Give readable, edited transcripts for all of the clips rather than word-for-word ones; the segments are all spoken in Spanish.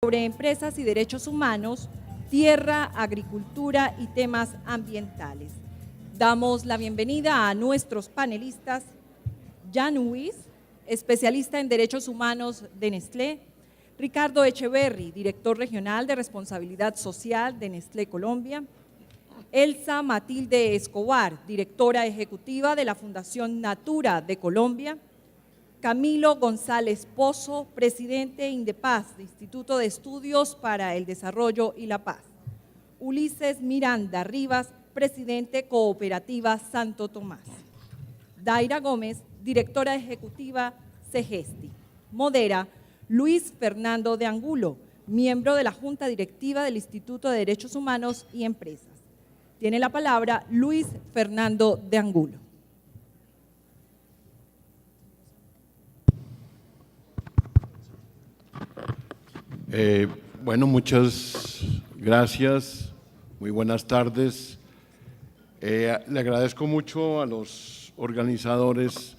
sobre empresas y derechos humanos, tierra, agricultura y temas ambientales. Damos la bienvenida a nuestros panelistas, Jan Huis, especialista en derechos humanos de Nestlé, Ricardo Echeverry, director regional de responsabilidad social de Nestlé Colombia, Elsa Matilde Escobar, directora ejecutiva de la Fundación Natura de Colombia, Camilo González Pozo, presidente Indepaz, de Instituto de Estudios para el Desarrollo y la Paz, Ulises Miranda Rivas, presidente Cooperativa Santo Tomás, Daira Gómez, directora ejecutiva CEGESTI. Modera Luis Fernando de Angulo, miembro de la Junta Directiva del Instituto de Derechos Humanos y Empresas. Tiene la palabra Luis Fernando de Angulo. Bueno, muchas gracias, muy buenas tardes. Le agradezco mucho a los organizadores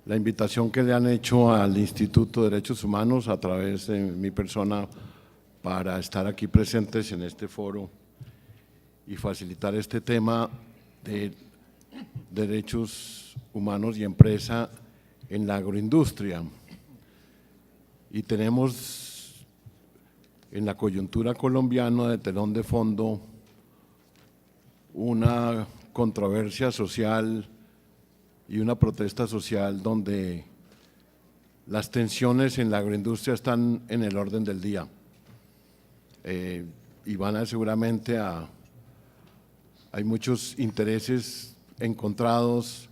la invitación que le han hecho al Instituto de Derechos Humanos a través de mi persona para estar aquí presentes en este foro y facilitar este tema de derechos humanos y empresa en la agroindustria. Y tenemos en la coyuntura colombiana de telón de fondo una controversia social y una protesta social donde las tensiones en la agroindustria están en el orden del día y van seguramente a… Hay muchos intereses encontrados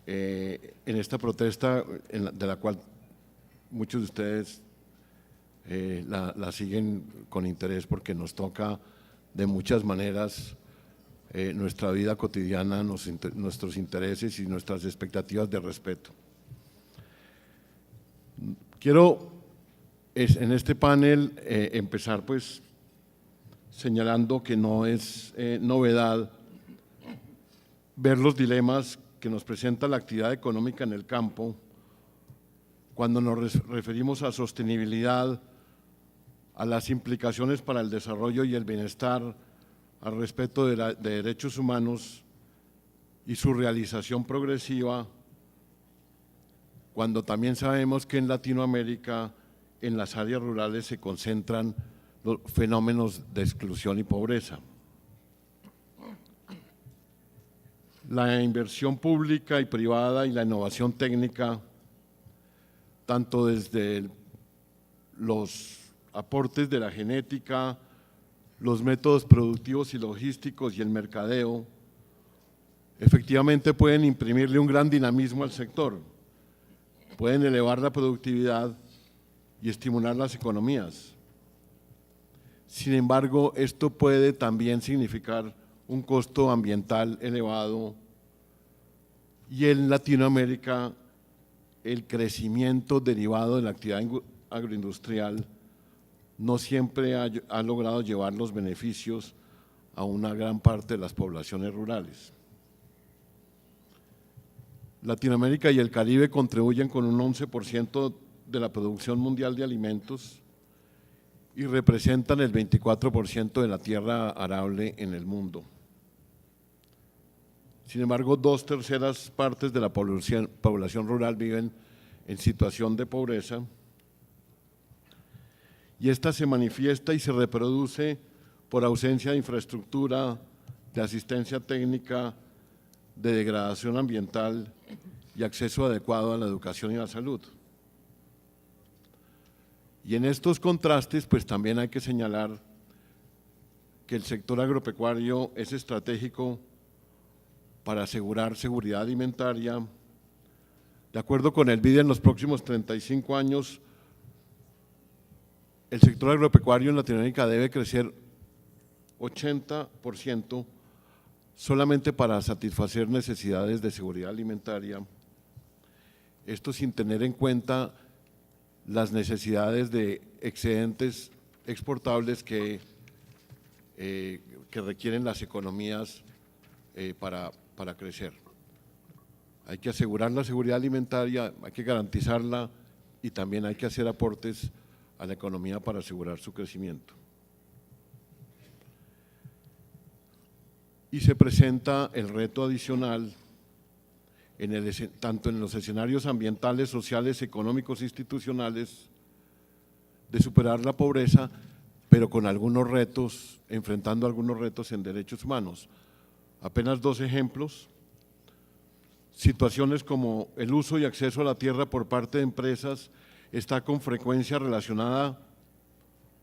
en esta protesta de la cual muchos de ustedes la siguen con interés porque nos toca de muchas maneras nuestra vida cotidiana, nuestros intereses y nuestras expectativas de respeto. Quiero en este panel empezar pues señalando que no es novedad ver los dilemas que nos presenta la actividad económica en el campo cuando nos referimos a sostenibilidad, a las implicaciones para el desarrollo y el bienestar, al respeto de derechos humanos y su realización progresiva, cuando también sabemos que en Latinoamérica, en las áreas rurales se concentran los fenómenos de exclusión y pobreza. La inversión pública y privada y la innovación técnica, tanto desde los aportes de la genética, los métodos productivos y logísticos y el mercadeo, efectivamente pueden imprimirle un gran dinamismo al sector, pueden elevar la productividad y estimular las economías. Sin embargo, esto puede también significar un costo ambiental elevado y en Latinoamérica el crecimiento derivado de la actividad agroindustrial no siempre ha logrado llevar los beneficios a una gran parte de las poblaciones rurales. Latinoamérica y el Caribe contribuyen con un 11% de la producción mundial de alimentos y representan el 24% de la tierra arable en el mundo. Sin embargo, 2/3 partes de la población rural viven en situación de pobreza y esta se manifiesta y se reproduce por ausencia de infraestructura, de asistencia técnica, de degradación ambiental y acceso adecuado a la educación y la salud. Y en estos contrastes, pues también hay que señalar que el sector agropecuario es estratégico para asegurar seguridad alimentaria. De acuerdo con el BID, en los próximos 35 años, el sector agropecuario en Latinoamérica debe crecer 80% solamente para satisfacer necesidades de seguridad alimentaria. Esto sin tener en cuenta las necesidades de excedentes exportables que requieren las economías para crecer. Hay que asegurar la seguridad alimentaria, hay que garantizarla y también hay que hacer aportes a la economía para asegurar su crecimiento. Y se presenta el reto adicional tanto en los escenarios ambientales, sociales, económicos, institucionales, de superar la pobreza, pero con algunos retos, enfrentando algunos retos en derechos humanos. Apenas 2 ejemplos: situaciones como el uso y acceso a la tierra por parte de empresas está con frecuencia relacionada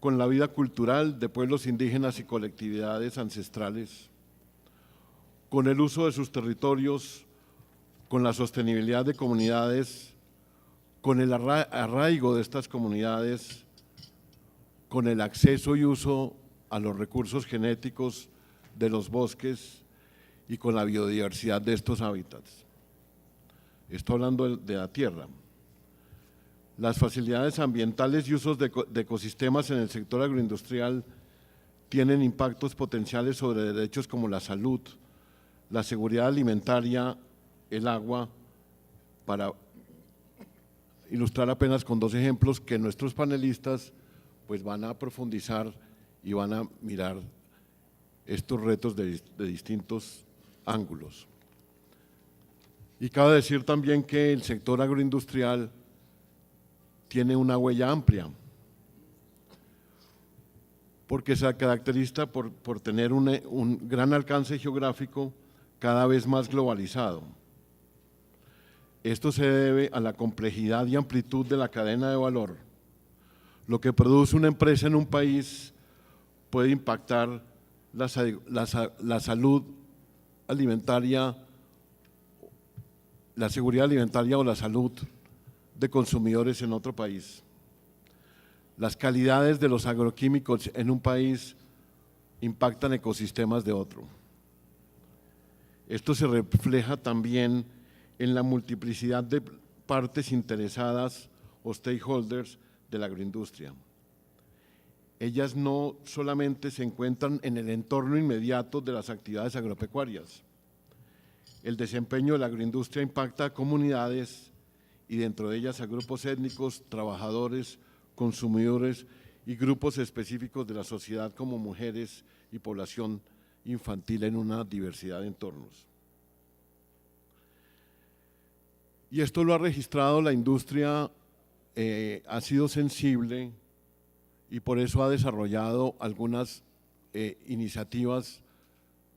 con la vida cultural de pueblos indígenas y colectividades ancestrales, con el uso de sus territorios, con la sostenibilidad de comunidades, con el arraigo de estas comunidades, con el acceso y uso a los recursos genéticos de los bosques y con la biodiversidad de estos hábitats. Estoy hablando de la tierra. Las facilidades ambientales y usos de ecosistemas en el sector agroindustrial tienen impactos potenciales sobre derechos como la salud, la seguridad alimentaria, el agua, para ilustrar apenas con 2 ejemplos que nuestros panelistas pues van a profundizar y van a mirar estos retos de distintos ángulos. Y cabe decir también que el sector agroindustrial tiene una huella amplia, porque se caracteriza por tener un gran alcance geográfico cada vez más globalizado. Esto se debe a la complejidad y amplitud de la cadena de valor. Lo que produce una empresa en un país puede impactar la salud alimentaria, la seguridad alimentaria o la salud de consumidores en otro país. Las calidades de los agroquímicos en un país impactan ecosistemas de otro. Esto se refleja también en la multiplicidad de partes interesadas o stakeholders de la agroindustria. Ellas no solamente se encuentran en el entorno inmediato de las actividades agropecuarias. El desempeño de la agroindustria impacta a comunidades y dentro de ellas a grupos étnicos, trabajadores, consumidores y grupos específicos de la sociedad como mujeres y población infantil en una diversidad de entornos. Y esto lo ha registrado la industria, ha sido sensible y por eso ha desarrollado algunas iniciativas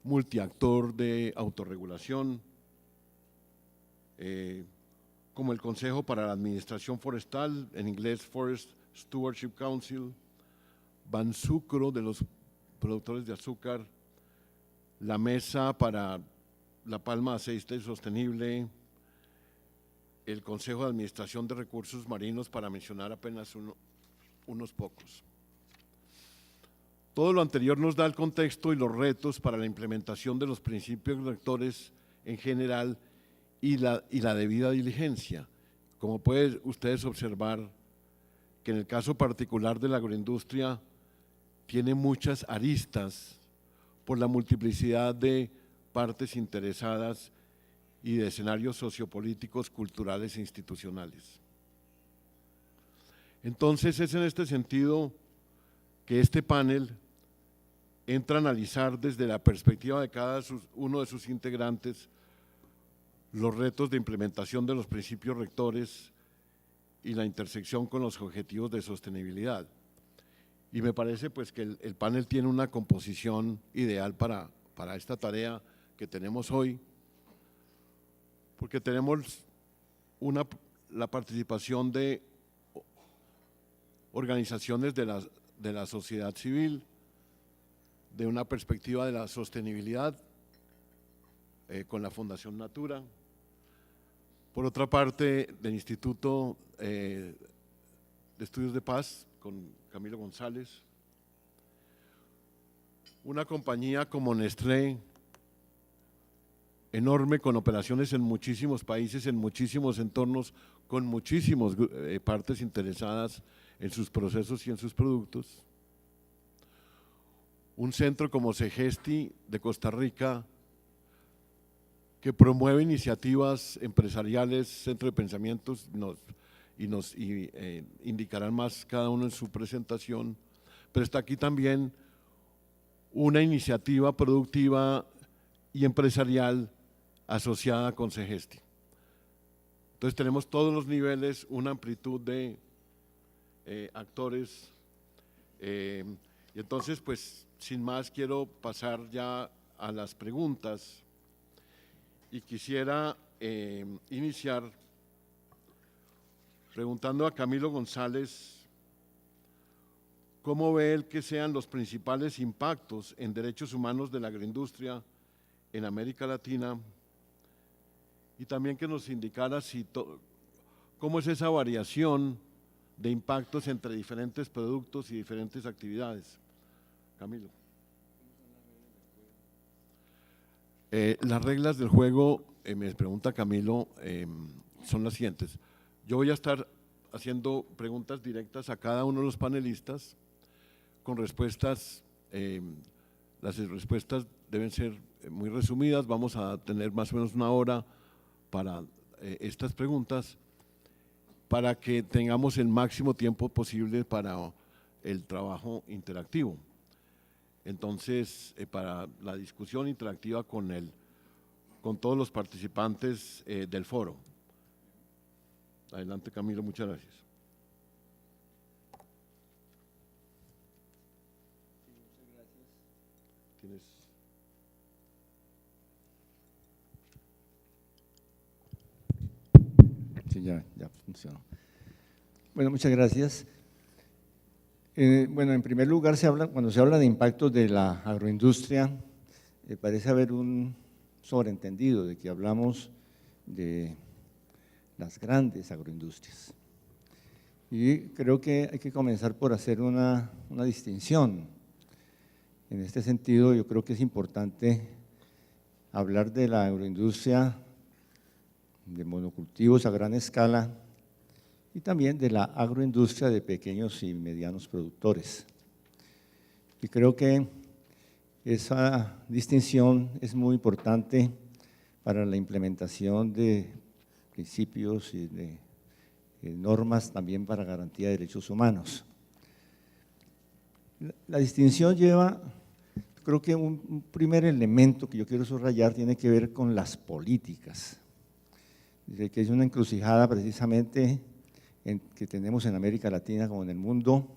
multiactor de autorregulación, como el Consejo para la Administración Forestal, en inglés Forest Stewardship Council, Bansucro de los productores de azúcar, la Mesa para la Palma de Aceite Sostenible, el Consejo de Administración de Recursos Marinos, para mencionar apenas unos pocos. Todo lo anterior nos da el contexto y los retos para la implementación de los principios rectores en general y la debida diligencia. Como pueden ustedes observar, que en el caso particular de la agroindustria tiene muchas aristas por la multiplicidad de partes interesadas y de escenarios sociopolíticos, culturales e institucionales. Entonces es en este sentido que este panel entra a analizar desde la perspectiva de cada uno de sus integrantes los retos de implementación de los principios rectores y la intersección con los objetivos de sostenibilidad. Y me parece pues que el panel tiene una composición ideal para esta tarea que tenemos hoy, porque tenemos la participación de organizaciones de la sociedad civil, de una perspectiva de la sostenibilidad con la Fundación Natura, por otra parte del Instituto de Estudios de Paz con Camilo González, una compañía como Nestlé, enorme, con operaciones en muchísimos países, en muchísimos entornos, con muchísimas partes interesadas en sus procesos y en sus productos. Un centro como Segesti de Costa Rica, que promueve iniciativas empresariales, centro de pensamientos indicarán más cada uno en su presentación, pero está aquí también una iniciativa productiva y empresarial asociada con Segesti. Entonces tenemos todos los niveles, una amplitud de actores, y entonces pues sin más quiero pasar ya a las preguntas y quisiera iniciar preguntando a Camilo González cómo ve él que sean los principales impactos en derechos humanos de la agroindustria en América Latina, y también que nos indicara cómo es esa variación de impactos entre diferentes productos y diferentes actividades. Camilo. Las reglas del juego, me pregunta Camilo, son las siguientes. Yo voy a estar haciendo preguntas directas a cada uno de los panelistas con respuestas, las respuestas deben ser muy resumidas, vamos a tener más o menos una hora para estas preguntas, para que tengamos el máximo tiempo posible para el trabajo interactivo. Entonces, para la discusión interactiva con todos los participantes del foro. Adelante, Camilo, muchas gracias. ¿Tienes? Sí, ya funcionó. Bueno, muchas gracias. Bueno, en primer lugar, cuando se habla de impactos de la agroindustria, parece haber un sobreentendido de que hablamos de las grandes agroindustrias. Y creo que hay que comenzar por hacer una distinción. En este sentido, yo creo que es importante hablar de la agroindustria de monocultivos a gran escala y también de la agroindustria de pequeños y medianos productores. Y creo que esa distinción es muy importante para la implementación de principios y de normas también para garantía de derechos humanos. La distinción lleva, creo que un primer elemento que yo quiero subrayar tiene que ver con las políticas. Dice que es una encrucijada precisamente que tenemos en América Latina como en el mundo,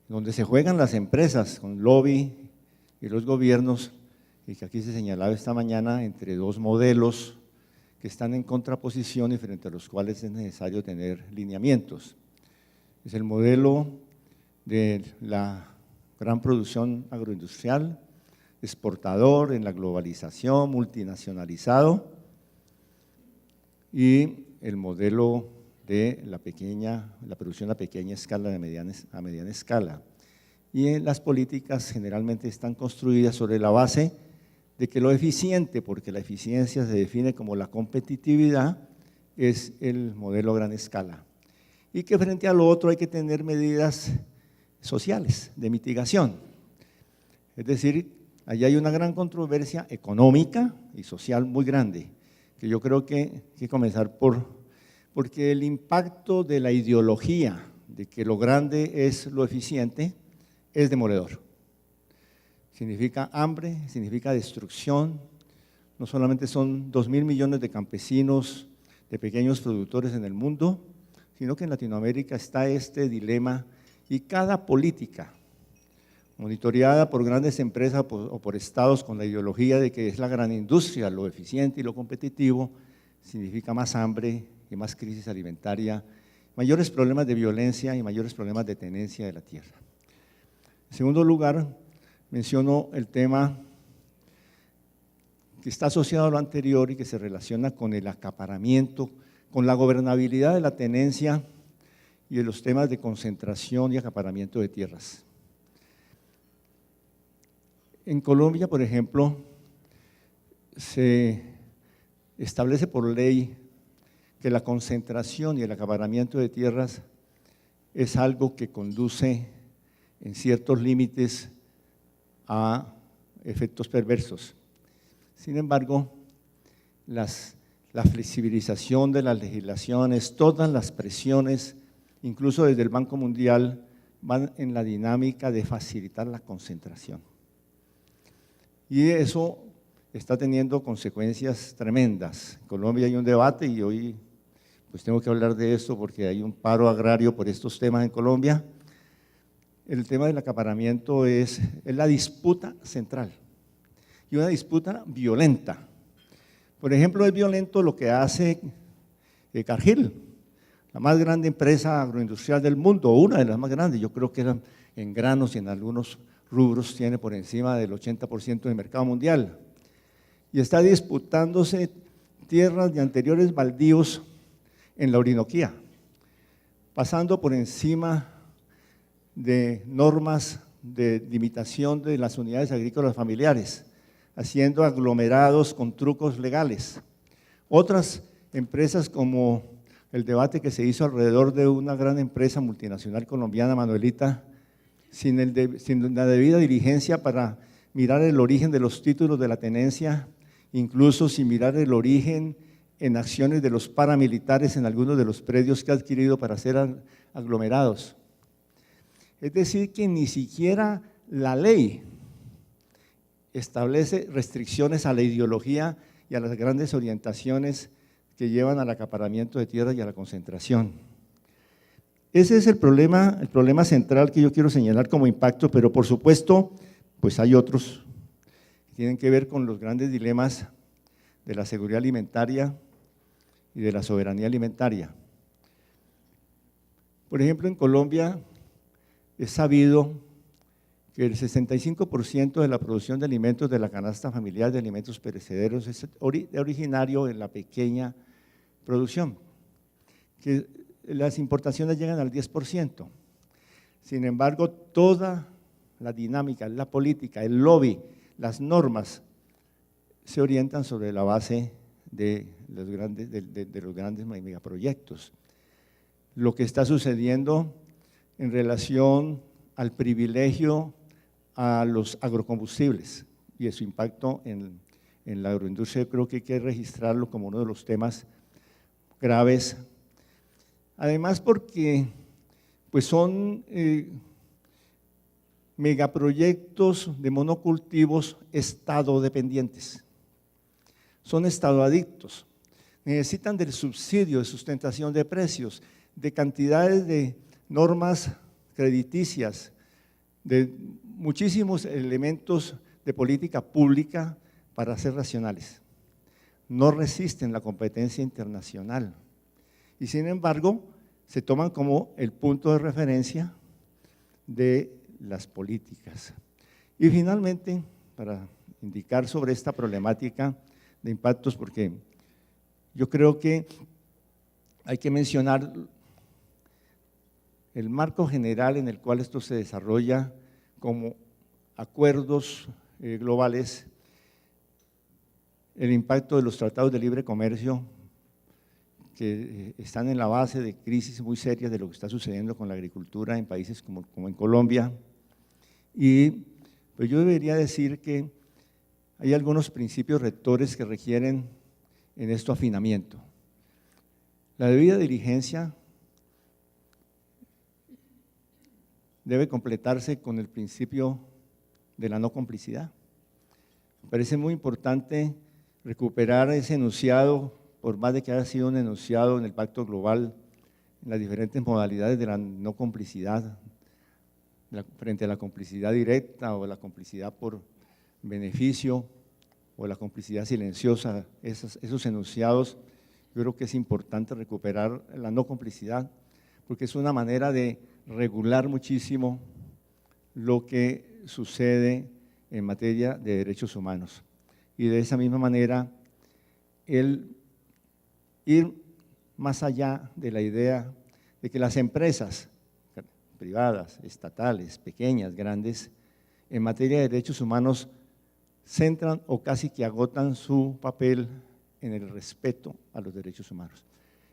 donde se juegan las empresas con lobby y los gobiernos, y que aquí se señalaba esta mañana entre dos modelos que están en contraposición y frente a los cuales es necesario tener lineamientos. Es el modelo de la gran producción agroindustrial, exportador en la globalización, multinacionalizado, y el modelo de la producción a pequeña escala, a mediana escala. Y las políticas generalmente están construidas sobre la base de que lo eficiente, porque la eficiencia se define como la competitividad, es el modelo a gran escala. Y que frente a lo otro hay que tener medidas sociales de mitigación. Es decir, allá hay una gran controversia económica y social muy grande, que yo creo que hay que comenzar porque el impacto de la ideología de que lo grande es lo eficiente es demoledor. Significa hambre, significa destrucción. No solamente son 2.000 millones de campesinos, de pequeños productores en el mundo, sino que en Latinoamérica está este dilema y cada política monitoreada por grandes empresas o por estados con la ideología de que es la gran industria, lo eficiente y lo competitivo, significa más hambre y más crisis alimentaria, mayores problemas de violencia y mayores problemas de tenencia de la tierra. En segundo lugar, menciono el tema que está asociado a lo anterior y que se relaciona con el acaparamiento, con la gobernabilidad de la tenencia y de los temas de concentración y acaparamiento de tierras. En Colombia, por ejemplo, se establece por ley que la concentración y el acaparamiento de tierras es algo que conduce en ciertos límites a efectos perversos. Sin embargo, las la flexibilización de las legislaciones, todas las presiones, incluso desde el Banco Mundial, van en la dinámica de facilitar la concentración. Y eso está teniendo consecuencias tremendas. En Colombia hay un debate y hoy pues tengo que hablar de esto porque hay un paro agrario por estos temas en Colombia. El tema del acaparamiento es la disputa central y una disputa violenta. Por ejemplo, es violento lo que hace Cargill, la más grande empresa agroindustrial del mundo, una de las más grandes. Yo creo que en granos y en algunos rubros tiene por encima del 80% del mercado mundial. Y está disputándose tierras de anteriores baldíos en la Orinoquía, pasando por encima de normas de limitación de las unidades agrícolas familiares, haciendo aglomerados con trucos legales. Otras empresas, como el debate que se hizo alrededor de una gran empresa multinacional colombiana, Manuelita, sin la debida diligencia para mirar el origen de los títulos de la tenencia, incluso sin mirar el origen en acciones de los paramilitares en algunos de los predios que ha adquirido para ser aglomerados. Es decir, que ni siquiera la ley establece restricciones a la ideología y a las grandes orientaciones que llevan al acaparamiento de tierras y a la concentración. Ese es el problema central que yo quiero señalar como impacto, pero por supuesto, pues hay otros que tienen que ver con los grandes dilemas de la seguridad alimentaria y de la soberanía alimentaria. Por ejemplo, en Colombia es sabido que el 65% de la producción de alimentos de la canasta familiar de alimentos perecederos es originario en la pequeña producción, que las importaciones llegan al 10%. Sin embargo, toda la dinámica, la política, el lobby, las normas se orientan sobre la base de los grandes megaproyectos. Lo que está sucediendo en relación al privilegio a los agrocombustibles y su impacto en la agroindustria, yo creo que hay que registrarlo como uno de los temas graves. Además, porque pues son megaproyectos de monocultivos estado-dependientes. Son estado-adictos, necesitan del subsidio de sustentación de precios, de cantidades de normas crediticias, de muchísimos elementos de política pública para ser racionales. No resisten la competencia internacional y sin embargo se toman como el punto de referencia de las políticas. Y finalmente, para indicar sobre esta problemática de impactos, porque yo creo que hay que mencionar el marco general en el cual esto se desarrolla como acuerdos globales, el impacto de los tratados de libre comercio que están en la base de crisis muy serias de lo que está sucediendo con la agricultura en países como en Colombia. Y pues yo debería decir que hay algunos principios rectores que requieren en esto afinamiento. La debida diligencia debe completarse con el principio de la no complicidad. Me parece muy importante recuperar ese enunciado, por más de que haya sido un enunciado en el Pacto Global, en las diferentes modalidades de la no complicidad, frente a la complicidad directa o la complicidad por beneficio o la complicidad silenciosa, esos enunciados, yo creo que es importante recuperar la no complicidad, porque es una manera de regular muchísimo lo que sucede en materia de derechos humanos. Y de esa misma manera, el ir más allá de la idea de que las empresas privadas, estatales, pequeñas, grandes, en materia de derechos humanos, centran o casi que agotan su papel en el respeto a los derechos humanos.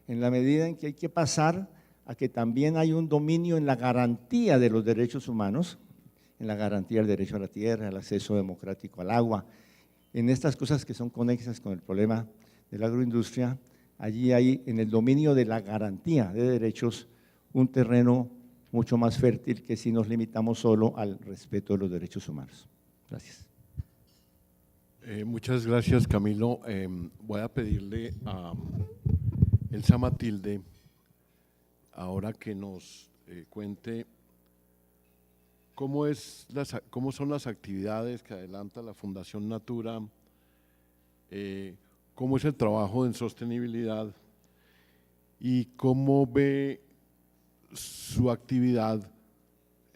En la medida en que hay que pasar a que también hay un dominio en la garantía de los derechos humanos, en la garantía del derecho a la tierra, al acceso democrático al agua, en estas cosas que son conexas con el problema de la agroindustria, allí hay en el dominio de la garantía de derechos un terreno mucho más fértil que si nos limitamos solo al respeto de los derechos humanos. Gracias. Muchas gracias, Camilo. Voy a pedirle a Elsa Matilde ahora que nos cuente cómo son las actividades que adelanta la Fundación Natura, cómo es el trabajo en sostenibilidad y cómo ve su actividad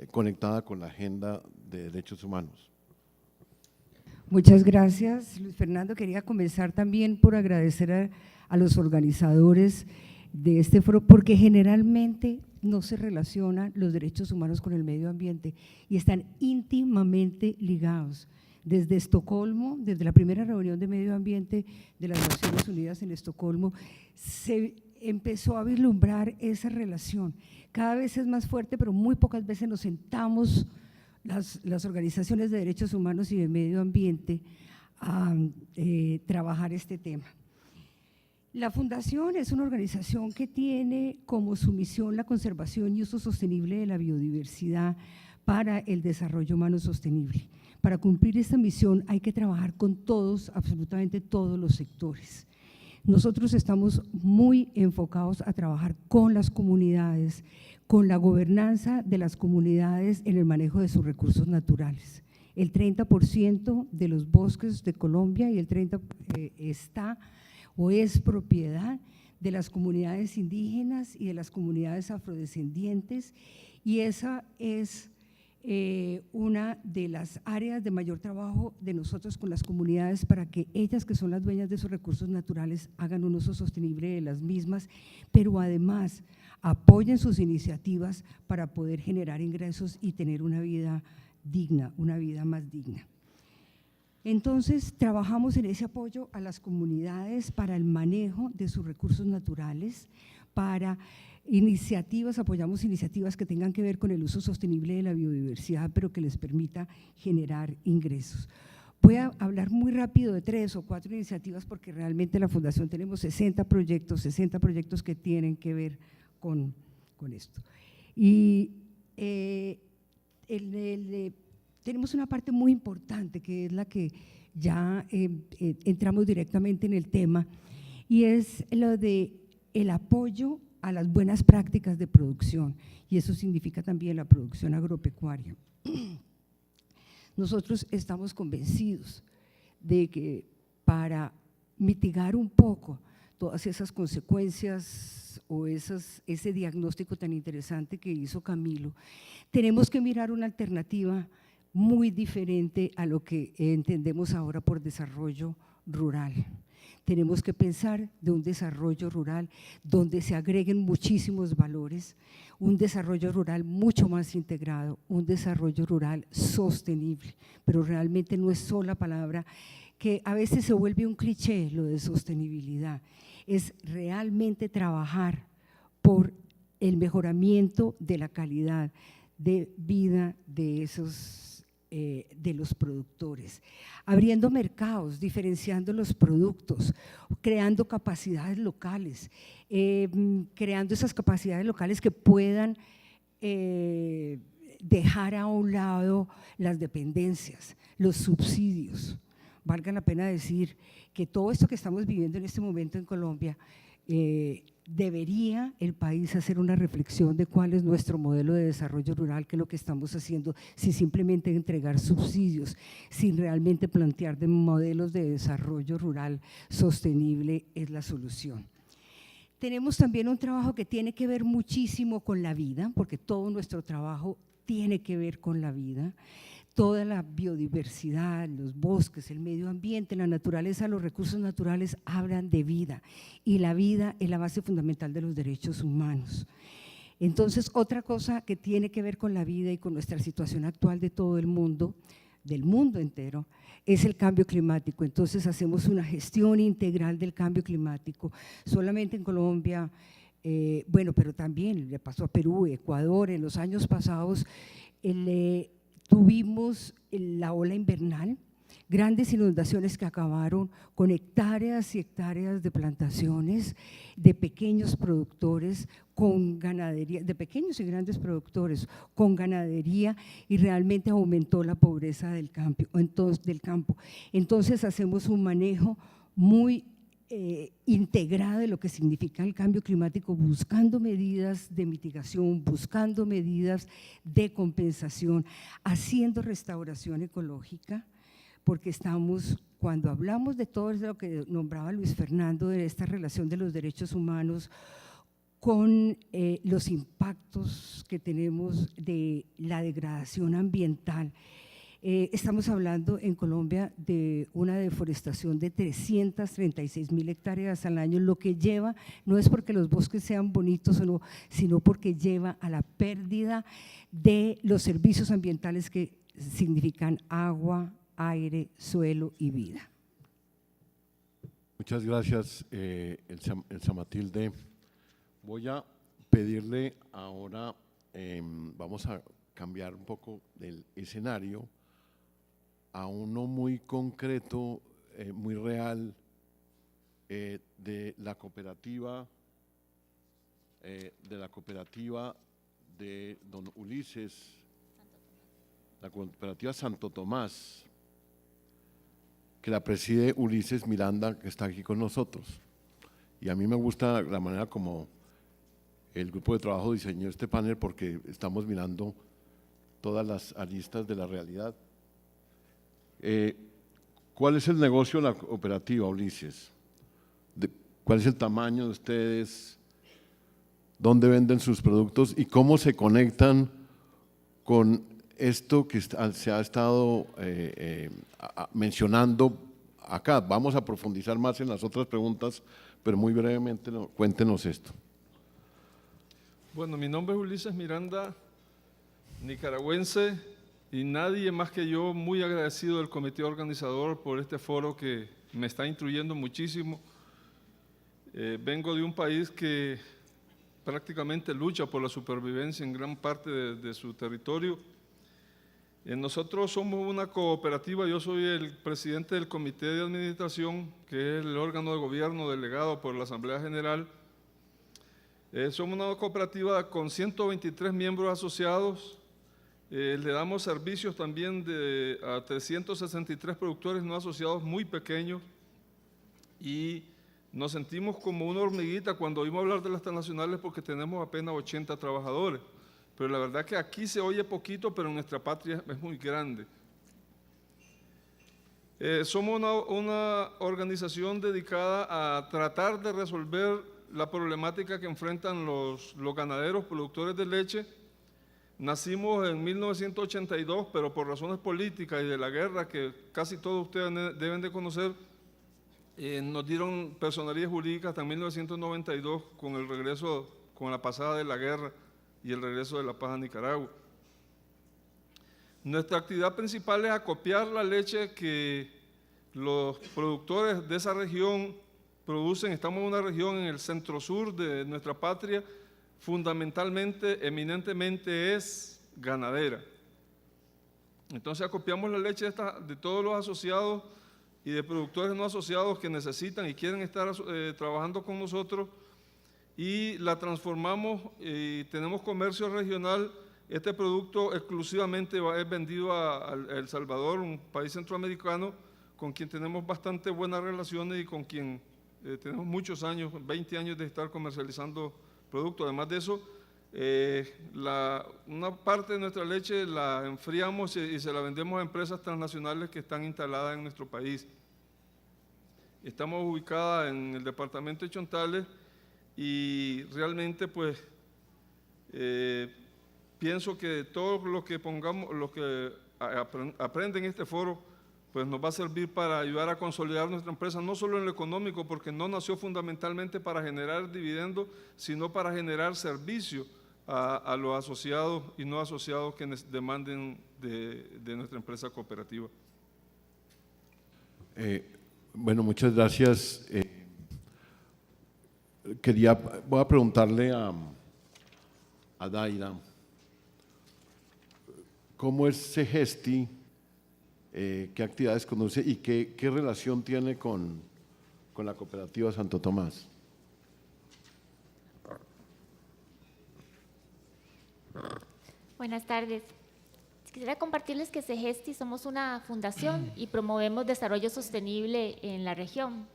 conectada con la agenda de derechos humanos. Muchas gracias, Luis Fernando. Quería comenzar también por agradecer a los organizadores de este foro, porque generalmente no se relacionan los derechos humanos con el medio ambiente y están íntimamente ligados. Desde Estocolmo, desde la primera reunión de medio ambiente de las Naciones Unidas en Estocolmo, se empezó a vislumbrar esa relación. Cada vez es más fuerte, pero muy pocas veces nos sentamos las organizaciones de derechos humanos y de medio ambiente a trabajar este tema. La Fundación es una organización que tiene como su misión la conservación y uso sostenible de la biodiversidad para el desarrollo humano sostenible. Para cumplir esta misión hay que trabajar con todos, absolutamente todos los sectores. Nosotros estamos muy enfocados a trabajar con las comunidades, con la gobernanza de las comunidades en el manejo de sus recursos naturales. El 30% de los bosques de Colombia y el 30% está o es propiedad de las comunidades indígenas y de las comunidades afrodescendientes, y esa es una de las áreas de mayor trabajo de nosotros con las comunidades para que ellas, que son las dueñas de sus recursos naturales, hagan un uso sostenible de las mismas, pero además apoyen sus iniciativas para poder generar ingresos y tener una vida digna, una vida más digna. Entonces, trabajamos en ese apoyo a las comunidades para el manejo de sus recursos naturales, para apoyamos iniciativas que tengan que ver con el uso sostenible de la biodiversidad, pero que les permita generar ingresos. Voy a hablar muy rápido de 3 o 4 iniciativas porque realmente en la Fundación tenemos 60 proyectos que tienen que ver con esto. Y tenemos una parte muy importante que es la que ya entramos directamente en el tema, y es lo de el apoyo a las buenas prácticas de producción, y eso significa también la producción agropecuaria. Nosotros estamos convencidos de que para mitigar un poco todas esas consecuencias o ese diagnóstico tan interesante que hizo Camilo, tenemos que mirar una alternativa muy diferente a lo que entendemos ahora por desarrollo rural. Tenemos que pensar de un desarrollo rural donde se agreguen muchísimos valores, un desarrollo rural mucho más integrado, un desarrollo rural sostenible, pero realmente no es solo la palabra que a veces se vuelve un cliché lo de sostenibilidad, es realmente trabajar por el mejoramiento de la calidad de vida de los productores, abriendo mercados, diferenciando los productos, creando capacidades locales, creando esas capacidades locales que puedan dejar a un lado las dependencias, los subsidios. Valga la pena decir que todo esto que estamos viviendo en este momento en Colombia, debería el país hacer una reflexión de cuál es nuestro modelo de desarrollo rural, qué es lo que estamos haciendo, sin simplemente entregar subsidios, sin realmente plantear de modelos de desarrollo rural sostenible es la solución. Tenemos también un trabajo que tiene que ver muchísimo con la vida, porque todo nuestro trabajo tiene que ver con la vida. Toda la biodiversidad, los bosques, el medio ambiente, la naturaleza, los recursos naturales hablan de vida, y la vida es la base fundamental de los derechos humanos. Entonces, otra cosa que tiene que ver con la vida y con nuestra situación actual de todo el mundo, del mundo entero, es el cambio climático. Entonces, hacemos una gestión integral del cambio climático, solamente en Colombia, bueno, pero también le pasó a Perú, Ecuador, en los años pasados, tuvimos la ola invernal grandes inundaciones que acabaron con hectáreas y hectáreas de plantaciones de pequeños productores con ganadería, de pequeños y grandes productores con ganadería, y realmente aumentó la pobreza del campo. Entonces hacemos un manejo muy integrada de lo que significa el cambio climático, buscando medidas de mitigación, buscando medidas de compensación, haciendo restauración ecológica, porque estamos, cuando hablamos de todo lo que nombraba Luis Fernando, de esta relación de los derechos humanos con los impactos que tenemos de la degradación ambiental. Estamos hablando en Colombia de una deforestación de 336.000 hectáreas al año, lo que lleva, no es porque los bosques sean bonitos o no, sino porque lleva a la pérdida de los servicios ambientales que significan agua, aire, suelo y vida. Muchas gracias, Elsa Matilde. Voy a pedirle ahora, vamos a cambiar un poco del escenario a uno muy concreto, muy real, de la cooperativa de don Ulises, la cooperativa Santo Tomás, que la preside Ulises Miranda, que está aquí con nosotros. Y a mí me gusta la manera como el grupo de trabajo diseñó este panel, porque estamos mirando todas las aristas de la realidad. ¿Cuál es el negocio de la cooperativa, Ulises? ¿Cuál es el tamaño de ustedes? ¿Dónde venden sus productos? ¿Y cómo se conectan con esto que se ha estado mencionando acá? Vamos a profundizar más en las otras preguntas, pero muy brevemente cuéntenos esto. Bueno, mi nombre es Ulises Miranda, nicaragüense, y nadie más que yo muy agradecido del comité organizador por este foro que me está instruyendo muchísimo. Vengo de un país que prácticamente lucha por la supervivencia en gran parte de su territorio. Nosotros somos una cooperativa, yo soy el presidente del comité de administración, que es el órgano de gobierno delegado por la Asamblea General. Somos una cooperativa con 123 miembros asociados. Le damos servicios también a 363 productores no asociados muy pequeños, y nos sentimos como una hormiguita cuando oímos hablar de las transnacionales, porque tenemos apenas 80 trabajadores. Pero la verdad que aquí se oye poquito, pero en nuestra patria es muy grande. Somos una organización dedicada a tratar de resolver la problemática que enfrentan los ganaderos productores de leche. Nacimos en 1982, pero por razones políticas y de la guerra que casi todos ustedes deben de conocer, nos dieron personería jurídica hasta 1992 con la pasada de la guerra y el regreso de la paz a Nicaragua. Nuestra actividad principal es acopiar la leche que los productores de esa región producen. Estamos en una región en el centro-sur de nuestra patria, fundamentalmente, eminentemente es ganadera. Entonces acopiamos la leche de todos los asociados y de productores no asociados que necesitan y quieren estar trabajando con nosotros, y la transformamos y tenemos comercio regional. Este producto exclusivamente es vendido a El Salvador, un país centroamericano con quien tenemos bastante buenas relaciones y con quien tenemos muchos años, 20 años de estar comercializando productos. Además de eso, una parte de nuestra leche la enfriamos y se la vendemos a empresas transnacionales que están instaladas en nuestro país. Estamos ubicadas en el departamento de Chontales, y realmente pues pienso que todo lo que aprenden en este foro pues nos va a servir para ayudar a consolidar nuestra empresa, no solo en lo económico, porque no nació fundamentalmente para generar dividendos, sino para generar servicio a los asociados y no asociados que demanden de nuestra empresa cooperativa. Bueno, muchas gracias. Voy a preguntarle a Daira, ¿cómo es Segesti qué actividades conduce y qué relación tiene con la cooperativa Santo Tomás. Buenas tardes. Quisiera compartirles que CEGESTI somos una fundación y promovemos desarrollo sostenible en la región.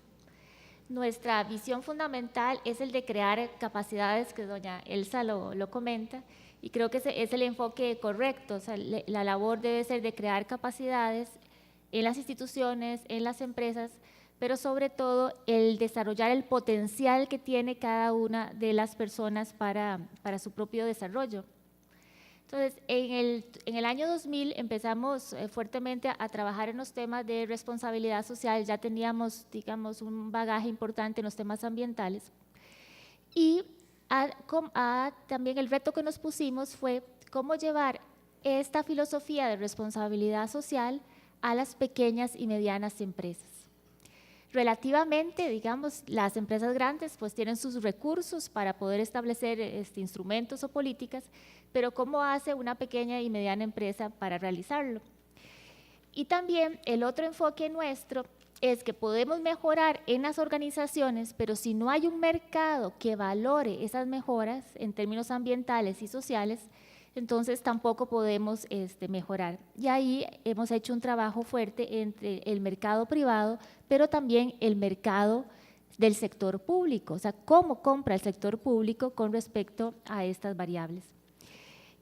Nuestra visión fundamental es el de crear capacidades, que doña Elsa lo comenta, y creo que ese es el enfoque correcto. O sea, la labor debe ser de crear capacidades en las instituciones, en las empresas, pero sobre todo el desarrollar el potencial que tiene cada una de las personas para su propio desarrollo. Entonces, en el año 2000 empezamos fuertemente a trabajar en los temas de responsabilidad social, ya teníamos, digamos, un bagaje importante en los temas ambientales. Y también el reto que nos pusimos fue cómo llevar esta filosofía de responsabilidad social a las pequeñas y medianas empresas. Relativamente, digamos, las empresas grandes pues tienen sus recursos para poder establecer instrumentos o políticas, pero ¿cómo hace una pequeña y mediana empresa para realizarlo? Y también el otro enfoque nuestro es que podemos mejorar en las organizaciones, pero si no hay un mercado que valore esas mejoras en términos ambientales y sociales, entonces tampoco podemos mejorar. Y ahí hemos hecho un trabajo fuerte entre el mercado privado, pero también el mercado del sector público, o sea, cómo compra el sector público con respecto a estas variables.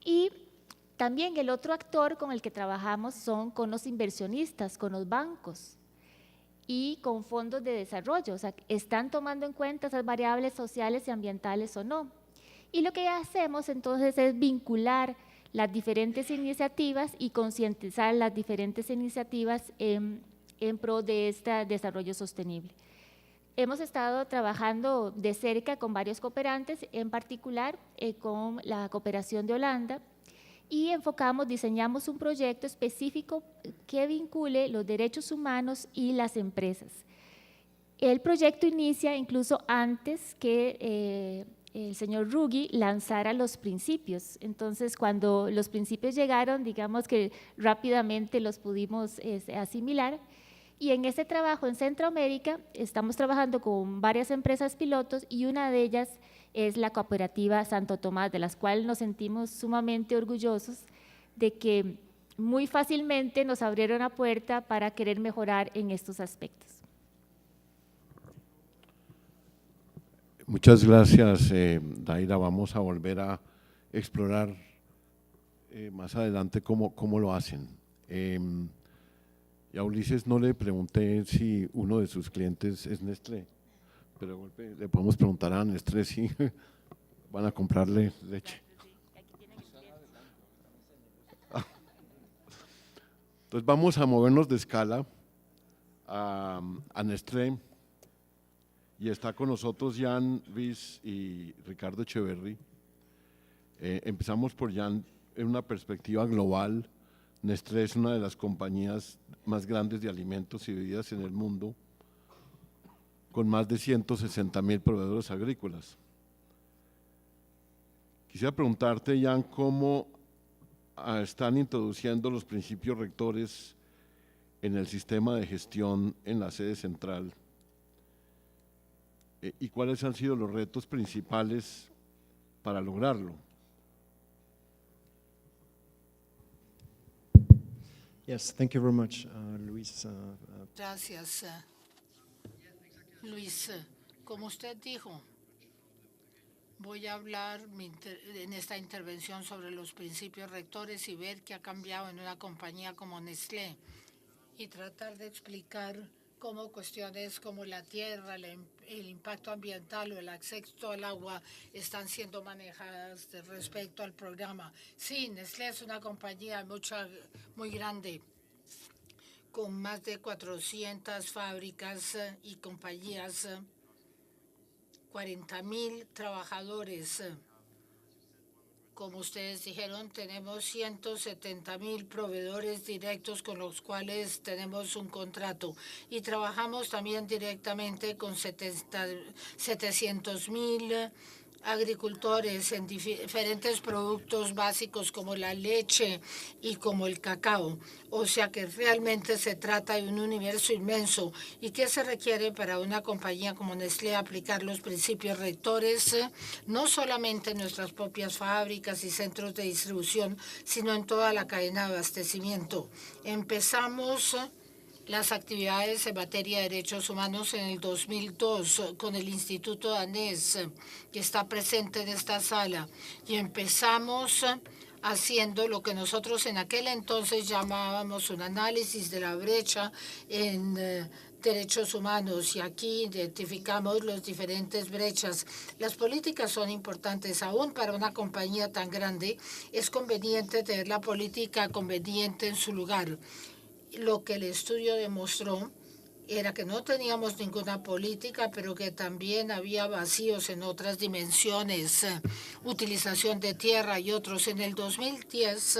Y también el otro actor con el que trabajamos son con los inversionistas, con los bancos y con fondos de desarrollo, o sea, ¿están tomando en cuenta esas variables sociales y ambientales o no? Y lo que hacemos entonces es vincular las diferentes iniciativas y concientizar las diferentes iniciativas en pro de este desarrollo sostenible. Hemos estado trabajando de cerca con varios cooperantes, en particular con la cooperación de Holanda, y diseñamos un proyecto específico que vincule los derechos humanos y las empresas. El proyecto inicia incluso antes que el señor Ruggie lanzara los principios. Entonces, cuando los principios llegaron, digamos que rápidamente los pudimos asimilar. Y en este trabajo en Centroamérica estamos trabajando con varias empresas pilotos y una de ellas es la cooperativa Santo Tomás, de las cuales nos sentimos sumamente orgullosos de que muy fácilmente nos abrieron la puerta para querer mejorar en estos aspectos. Muchas gracias, Daira. Vamos a volver a explorar más adelante cómo lo hacen. Y a Ulises no le pregunté si uno de sus clientes es Nestlé, pero le podemos preguntar a Nestlé si van a comprarle leche. Entonces vamos a movernos de escala a Nestlé. Y está con nosotros Jan Ruiz y Ricardo Echeverry. Empezamos por Jan en una perspectiva global. Nestlé es una de las compañías más grandes de alimentos y bebidas en el mundo, con más de 160,000 proveedores agrícolas. Quisiera preguntarte, Jan, ¿cómo están introduciendo los principios rectores en el sistema de gestión en la sede central? ¿Y cuáles han sido los retos principales para lograrlo? Yes, thank you very much, Luis. Gracias, Luis. Como usted dijo, voy a hablar en esta intervención sobre los principios rectores y ver qué ha cambiado en una compañía como Nestlé y tratar de explicar cómo cuestiones como la tierra, el impacto ambiental o el acceso al agua están siendo manejadas respecto al programa. Sí, Nestlé es una compañía muy grande, con más de 400 fábricas y compañías, 40,000 trabajadores. Como ustedes dijeron, tenemos 170,000 proveedores directos con los cuales tenemos un contrato y trabajamos también directamente con 700,000 agricultores en diferentes productos básicos como la leche y como el cacao. O sea que realmente se trata de un universo inmenso. ¿Y qué se requiere para una compañía como Nestlé aplicar los principios rectores, no solamente en nuestras propias fábricas y centros de distribución, sino en toda la cadena de abastecimiento? Empezamos las actividades en materia de derechos humanos en el 2002 con el Instituto Danés, que está presente en esta sala, y empezamos haciendo lo que nosotros en aquel entonces llamábamos un análisis de la brecha en derechos humanos, y aquí identificamos las diferentes brechas. Las políticas son importantes, aún para una compañía tan grande es conveniente tener la política conveniente en su lugar. Lo que el estudio demostró era que no teníamos ninguna política, pero que también había vacíos en otras dimensiones, utilización de tierra y otros. En el 2010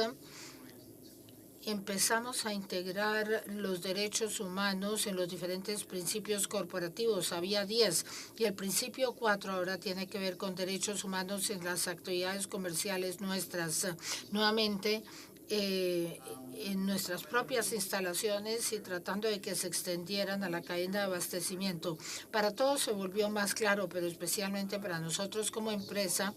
empezamos a integrar los derechos humanos en los diferentes principios corporativos. Había 10 y el principio 4 ahora tiene que ver con derechos humanos en las actividades comerciales nuestras. Nuevamente, en nuestras propias instalaciones y tratando de que se extendieran a la cadena de abastecimiento. Para todos se volvió más claro, pero especialmente para nosotros como empresa,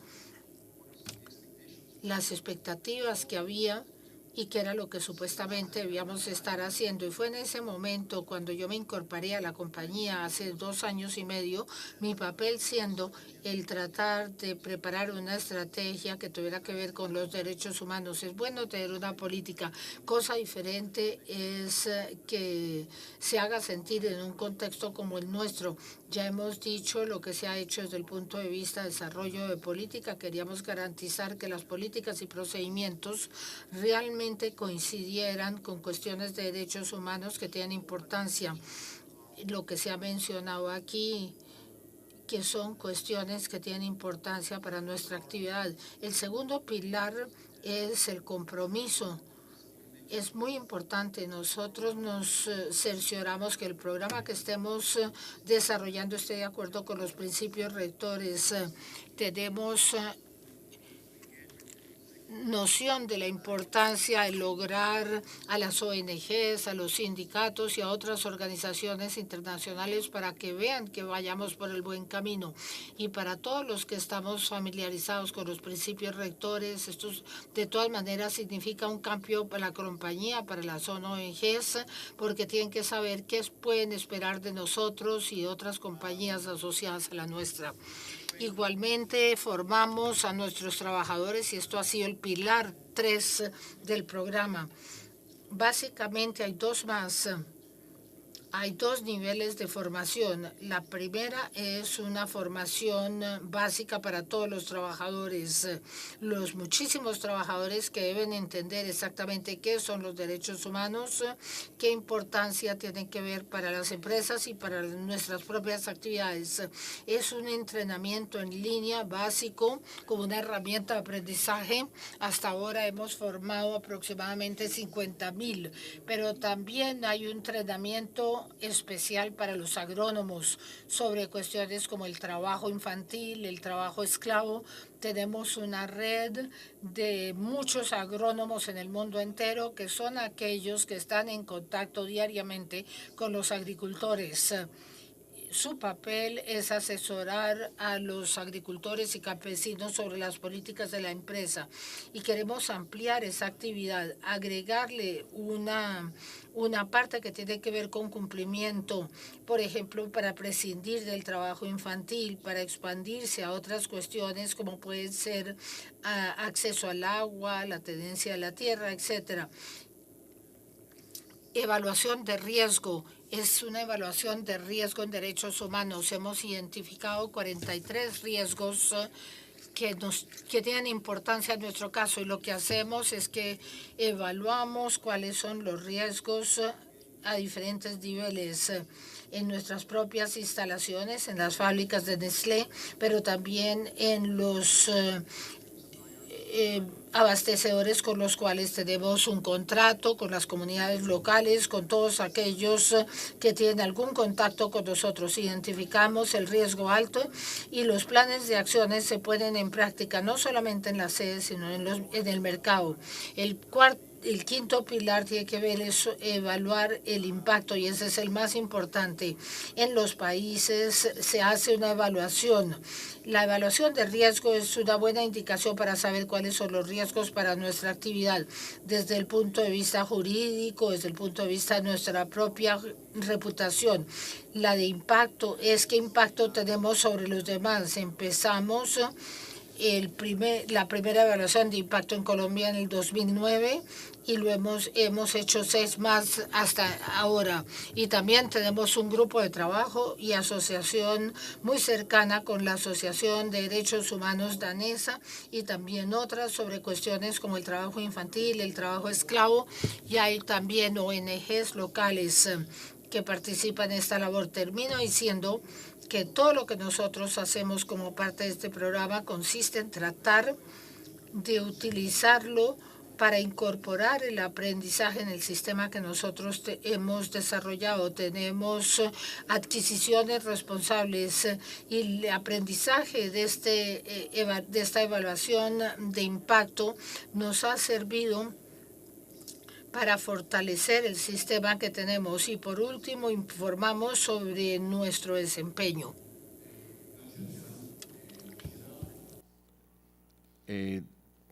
las expectativas que había y que era lo que supuestamente debíamos estar haciendo. Y fue en ese momento cuando yo me incorporé a la compañía hace 2 años y medio, mi papel siendo el tratar de preparar una estrategia que tuviera que ver con los derechos humanos. Es bueno tener una política. Cosa diferente es que se haga sentir en un contexto como el nuestro. Ya hemos dicho lo que se ha hecho desde el punto de vista de desarrollo de política. Queríamos garantizar que las políticas y procedimientos realmente coincidieran con cuestiones de derechos humanos que tienen importancia. Lo que se ha mencionado aquí, que son cuestiones que tienen importancia para nuestra actividad. El segundo pilar es el compromiso. Es muy importante. Nosotros nos cercioramos que el programa que estemos desarrollando esté de acuerdo con los principios rectores. Tenemos noción de la importancia de lograr a las ONGs, a los sindicatos y a otras organizaciones internacionales para que vean que vayamos por el buen camino. Y para todos los que estamos familiarizados con los principios rectores, esto de todas maneras significa un cambio para la compañía, para las ONGs, porque tienen que saber qué pueden esperar de nosotros y de otras compañías asociadas a la nuestra. Igualmente formamos a nuestros trabajadores y esto ha sido el pilar 3 del programa. Básicamente hay 2 más. Hay 2 niveles de formación. La primera es una formación básica para todos los trabajadores, los muchísimos trabajadores que deben entender exactamente qué son los derechos humanos, qué importancia tienen que ver para las empresas y para nuestras propias actividades. Es un entrenamiento en línea básico como una herramienta de aprendizaje. Hasta ahora hemos formado aproximadamente 50,000, pero también hay un entrenamiento especial para los agrónomos sobre cuestiones como el trabajo infantil, el trabajo esclavo. Tenemos una red de muchos agrónomos en el mundo entero que son aquellos que están en contacto diariamente con los agricultores. Su papel es asesorar a los agricultores y campesinos sobre las políticas de la empresa y queremos ampliar esa actividad, agregarle una parte que tiene que ver con cumplimiento, por ejemplo, para prescindir del trabajo infantil, para expandirse a otras cuestiones como pueden ser acceso al agua, la tenencia de la tierra, etcétera. Evaluación de riesgo. Es una evaluación de riesgo en derechos humanos. Hemos identificado 43 riesgos que tienen importancia en nuestro caso y lo que hacemos es que evaluamos cuáles son los riesgos a diferentes niveles en nuestras propias instalaciones, en las fábricas de Nestlé, pero también en los abastecedores con los cuales tenemos un contrato, con las comunidades locales, con todos aquellos que tienen algún contacto con nosotros. Identificamos el riesgo alto y los planes de acciones se ponen en práctica no solamente en las sedes, sino en el mercado. El quinto pilar tiene que ver es evaluar el impacto, y ese es el más importante. En los países se hace una evaluación. La evaluación de riesgo es una buena indicación para saber cuáles son los riesgos para nuestra actividad, desde el punto de vista jurídico, desde el punto de vista de nuestra propia reputación. La de impacto es qué impacto tenemos sobre los demás. Empezamos la primera evaluación de impacto en Colombia en el 2009 y lo hemos hecho 6 más hasta ahora. Y también tenemos un grupo de trabajo y asociación muy cercana con la Asociación de Derechos Humanos danesa y también otras sobre cuestiones como el trabajo infantil, el trabajo esclavo, y hay también ONGs locales que participan en esta labor. Termino diciendo que todo lo que nosotros hacemos como parte de este programa consiste en tratar de utilizarlo para incorporar el aprendizaje en el sistema que nosotros hemos desarrollado. Tenemos adquisiciones responsables y el aprendizaje de esta evaluación de impacto nos ha servido para fortalecer el sistema que tenemos. Y por último, informamos sobre nuestro desempeño.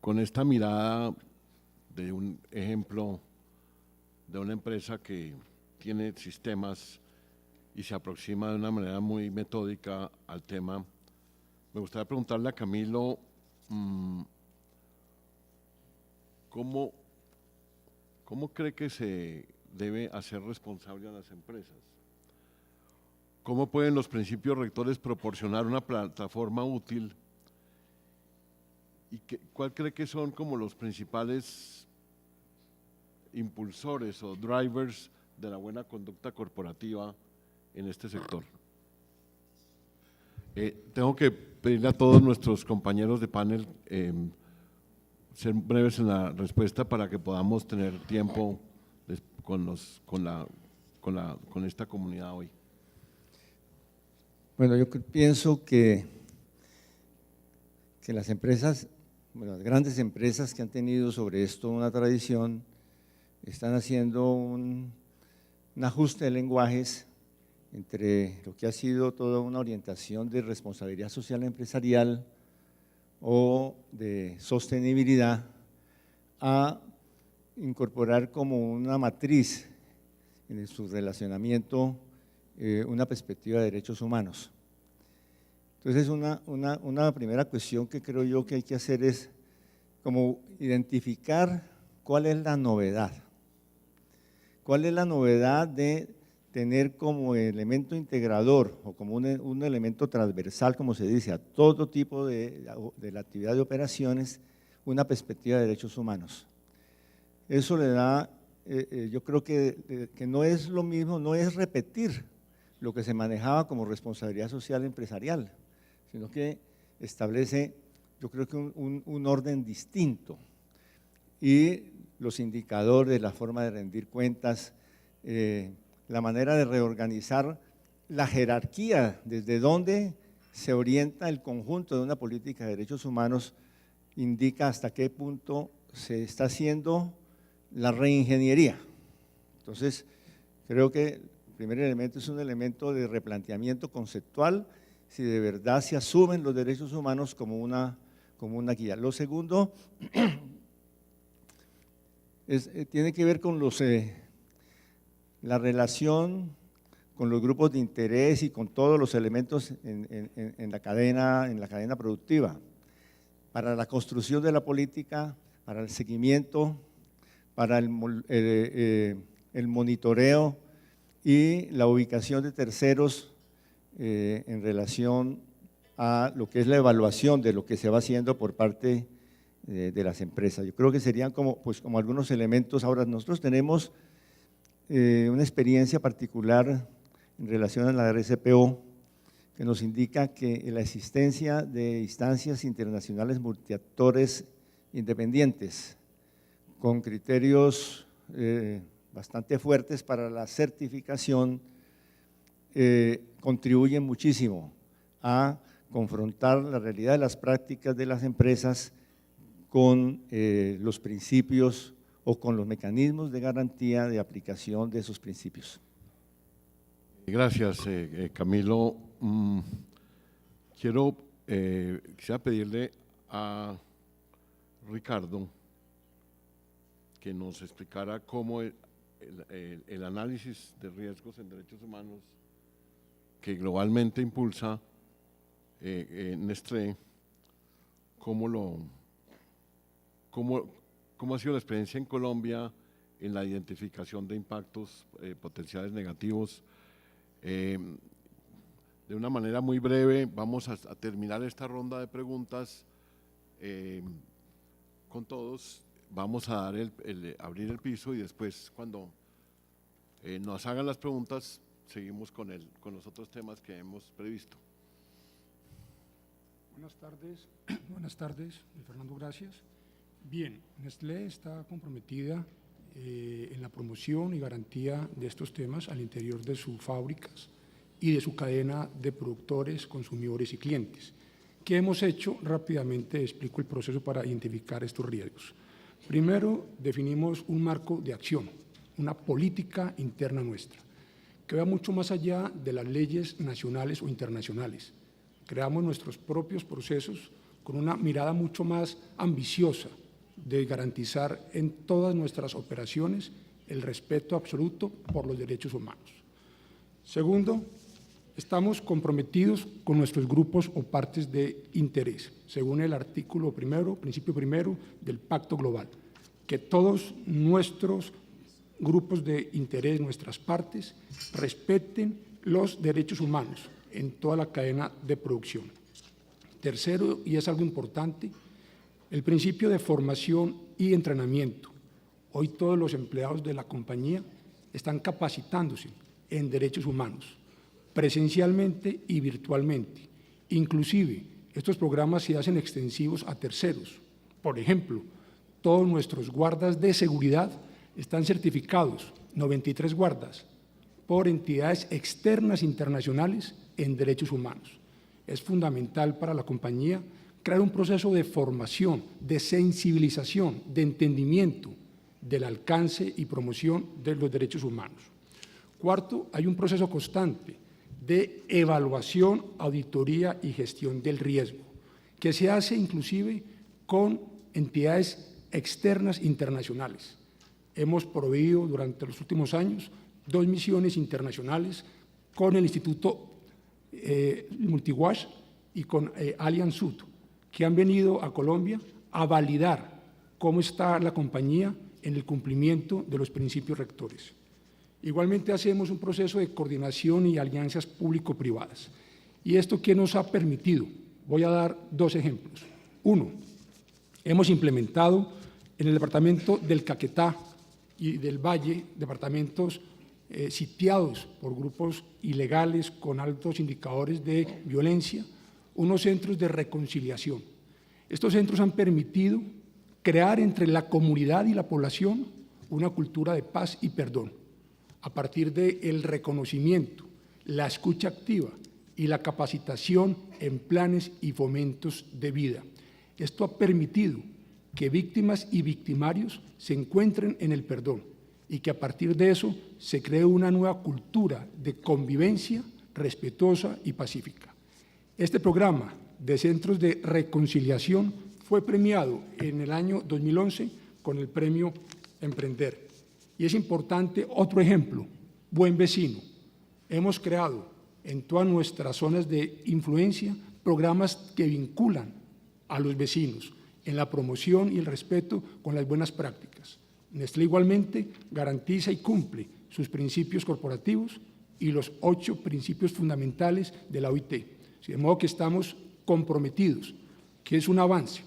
Con esta mirada de un ejemplo de una empresa que tiene sistemas y se aproxima de una manera muy metódica al tema, me gustaría preguntarle a Camilo ¿cómo cree que se debe hacer responsable a las empresas? ¿Cómo pueden los principios rectores proporcionar una plataforma útil? ¿Y cuál cree que son como los principales impulsores o drivers de la buena conducta corporativa en este sector? Tengo que pedirle a todos nuestros compañeros de panel ser breves en la respuesta para que podamos tener tiempo con esta comunidad hoy. Bueno, yo pienso que las empresas, las grandes empresas que han tenido sobre esto una tradición, están haciendo un ajuste de lenguajes entre lo que ha sido toda una orientación de responsabilidad social empresarial o de sostenibilidad a incorporar como una matriz en su relacionamiento una perspectiva de derechos humanos. Entonces, una primera cuestión que creo yo que hay que hacer es como identificar cuál es la novedad. ¿Cuál es la novedad de tener como elemento integrador o como un elemento transversal, como se dice, a todo tipo de la actividad de operaciones, una perspectiva de derechos humanos? Eso le da, yo creo que no es lo mismo, no es repetir lo que se manejaba como responsabilidad social empresarial, sino que establece, yo creo que un orden distinto. Y los indicadores, la forma de rendir cuentas, la manera de reorganizar la jerarquía, desde donde se orienta el conjunto de una política de derechos humanos, indica hasta qué punto se está haciendo la reingeniería. Entonces, creo que el primer elemento es un elemento de replanteamiento conceptual, si de verdad se asumen los derechos humanos como una guía. Lo segundo tiene que ver con la relación con los grupos de interés y con todos los elementos en la cadena productiva, para la construcción de la política, para el seguimiento, para el monitoreo y la ubicación de terceros en relación a lo que es la evaluación de lo que se va haciendo por parte de las empresas. Yo creo que serían como algunos elementos. Ahora, nosotros tenemos una experiencia particular en relación a la RCPO que nos indica que la existencia de instancias internacionales multiactores independientes, con criterios bastante fuertes para la certificación, contribuyen muchísimo a confrontar la realidad de las prácticas de las empresas con los principios o con los mecanismos de garantía de aplicación de esos principios. Gracias, Camilo. Quisiera pedirle a Ricardo que nos explicara cómo el análisis de riesgos en derechos humanos que globalmente impulsa Nestlé, cómo ha sido la experiencia en Colombia en la identificación de impactos potenciales negativos. De una manera muy breve, vamos a terminar esta ronda de preguntas con todos. Vamos a dar abrir el piso y después, cuando nos hagan las preguntas, seguimos con los otros temas que hemos previsto. Buenas tardes, Fernando, gracias. Bien, Nestlé está comprometida en la promoción y garantía de estos temas al interior de sus fábricas y de su cadena de productores, consumidores y clientes. ¿Qué hemos hecho? Rápidamente explico el proceso para identificar estos riesgos. Primero, definimos un marco de acción, una política interna nuestra, que va mucho más allá de las leyes nacionales o internacionales. Creamos nuestros propios procesos con una mirada mucho más ambiciosa de garantizar en todas nuestras operaciones el respeto absoluto por los derechos humanos. Segundo, estamos comprometidos con nuestros grupos o partes de interés, según el artículo primero, principio primero del Pacto Global, que todos nuestros grupos de interés, nuestras partes, respeten los derechos humanos en toda la cadena de producción. Tercero, y es algo importante, el principio de formación y entrenamiento. Hoy todos los empleados de la compañía están capacitándose en derechos humanos, presencialmente y virtualmente. Inclusive, estos programas se hacen extensivos a terceros. Por ejemplo, todos nuestros guardas de seguridad están certificados, 93 guardas, por entidades externas internacionales en derechos humanos. Es fundamental para la compañía crear un proceso de formación, de sensibilización, de entendimiento del alcance y promoción de los derechos humanos. Cuarto, hay un proceso constante de evaluación, auditoría y gestión del riesgo, que se hace inclusive con entidades externas internacionales. Hemos proveído durante los últimos años 2 misiones internacionales con el Instituto Multiwash y con Allianz Sud, que han venido a Colombia a validar cómo está la compañía en el cumplimiento de los principios rectores. Igualmente hacemos un proceso de coordinación y alianzas público-privadas. ¿Y esto qué nos ha permitido? Voy a dar 2 ejemplos. Uno, hemos implementado en el departamento del Caquetá y del Valle, departamentos sitiados por grupos ilegales con altos indicadores de violencia, unos centros de reconciliación. Estos centros han permitido crear entre la comunidad y la población una cultura de paz y perdón, a partir del reconocimiento, la escucha activa y la capacitación en planes y fomentos de vida. Esto ha permitido que víctimas y victimarios se encuentren en el perdón y que a partir de eso se cree una nueva cultura de convivencia respetuosa y pacífica. Este programa de centros de reconciliación fue premiado en el año 2011 con el premio Emprender. Y es importante otro ejemplo, Buen Vecino. Hemos creado en todas nuestras zonas de influencia programas que vinculan a los vecinos en la promoción y el respeto con las buenas prácticas. Nestlé igualmente garantiza y cumple sus principios corporativos y los 8 principios fundamentales de la OIT, de modo que estamos comprometidos, que es un avance.